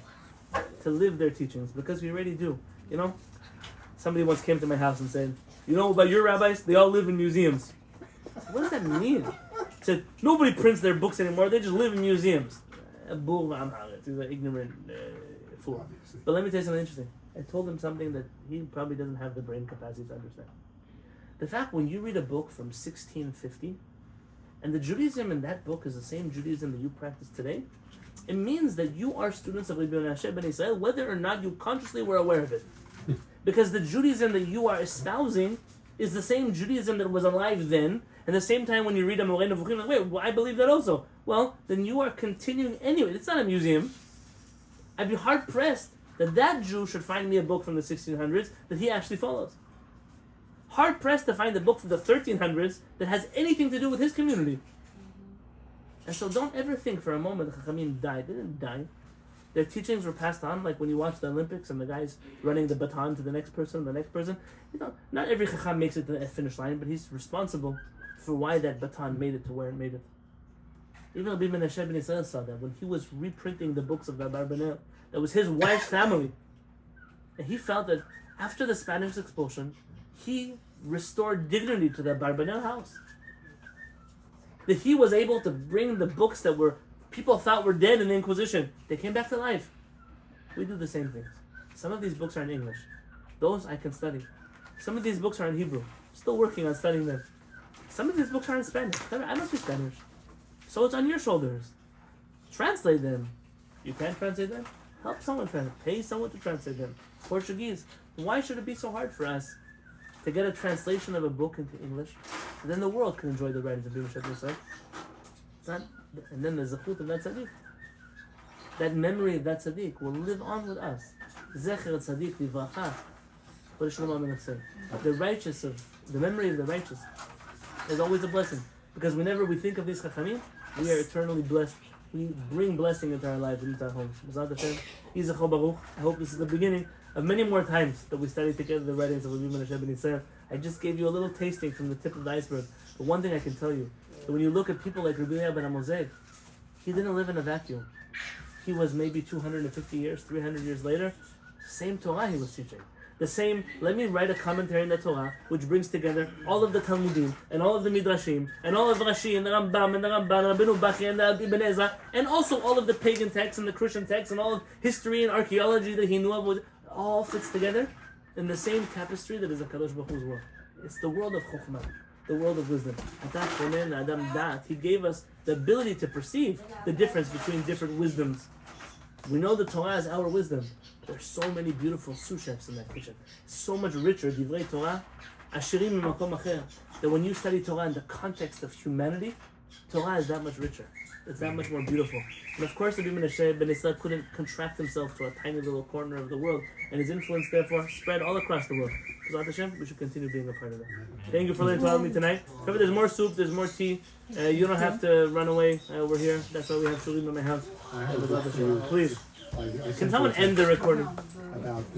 To live their teachings, because we already do. You know? Somebody once came to my house and said, you know about your rabbis? They all live in museums. I said, what does that mean? He said, nobody prints their books anymore, they just live in museums. He's an ignorant fool. But let me tell you something interesting. I told him something that he probably doesn't have the brain capacity to understand. The fact when you read a book from 1650, and the Judaism in that book is the same Judaism that you practice today, it means that you are students of Rabbi Menashe ben Yisrael, whether or not you consciously were aware of it. Because the Judaism that you are espousing is the same Judaism that was alive then, and the same time when you read a Moreh Nevuchim, like, wait, well, I believe that also. Well, then you are continuing anyway. It's not a museum. I'd be hard-pressed that Jew should find me a book from the 1600s that he actually follows. Hard-pressed to find a book from the 1300s that has anything to do with his community. And so don't ever think for a moment the Chachamim died. They didn't die. Their teachings were passed on, like when you watch the Olympics and the guys running the baton to the next person. You know, not every Chacham makes it to the finish line, but he's responsible for why that baton made it to where it made it. Even Rabbi Menashe ben Yisrael saw that when he was reprinting the books of the Abarbanel. That was his wife's family. And he felt that after the Spanish expulsion, he restored dignity to the Abarbanel house. That he was able to bring the books that were people thought were dead in the Inquisition. They came back to life. We do the same things. Some of these books are in English. Those I can study. Some of these books are in Hebrew. Still working on studying them. Some of these books are in Spanish. I don't speak Spanish. So it's on your shoulders. Translate them. You can't translate them? Help someone translate. Pay someone to translate them. Portuguese. Why should it be so hard for us to get a translation of a book into English? And then the world can enjoy the writings of Rabbi Menashe ben Yisrael. And then the zechut of that tzaddik. That memory of that tzaddik will live on with us. Zecher tzaddik livracha. The righteous the memory of the righteous is always a blessing. Because whenever we think of these chachamim, we are eternally blessed. We bring blessing into our lives and into our homes. I hope this is the beginning of many more times that we study together the writings of Rabbi Menashe ben Yisrael. I just gave you a little tasting from the tip of the iceberg. But one thing I can tell you, that when you look at people like Rabbi Yonatan Halevy, he didn't live in a vacuum. He was maybe 250 years, 300 years later, same Torah he was teaching. The same, let me write a commentary in the Torah, which brings together all of the Talmudim, and all of the Midrashim, and all of Rashi, and the Rambam, and the Ramban, and Rabbeinu Bachya, and the Ibn Ezra, and also all of the pagan texts, and the Christian texts, and all of history and archaeology that he knew of, all fits together in the same tapestry that is a Kadosh Baruch Hu's world. It's the world of Chokhmah, the world of wisdom. He gave us the ability to perceive the difference between different wisdoms. We know the Torah is our wisdom. There's so many beautiful sous chefs in that kitchen. So much richer, divrei Torah, ashirim mimakom acher, that when you study Torah in the context of humanity, Torah is that much richer. It's that much more beautiful. And of course, Rabbi Menashe ben Yisrael couldn't contract himself to a tiny little corner of the world, and his influence therefore spread all across the world. B'ezrat Hashem, we should continue being a part of that. Thank you for letting me tonight. Remember, there's more soup, there's more tea. You don't have to run away. We're here. That's why we have shulim in my house. I have a book for you. Please. I Can sent someone you a end the recording? No, the- about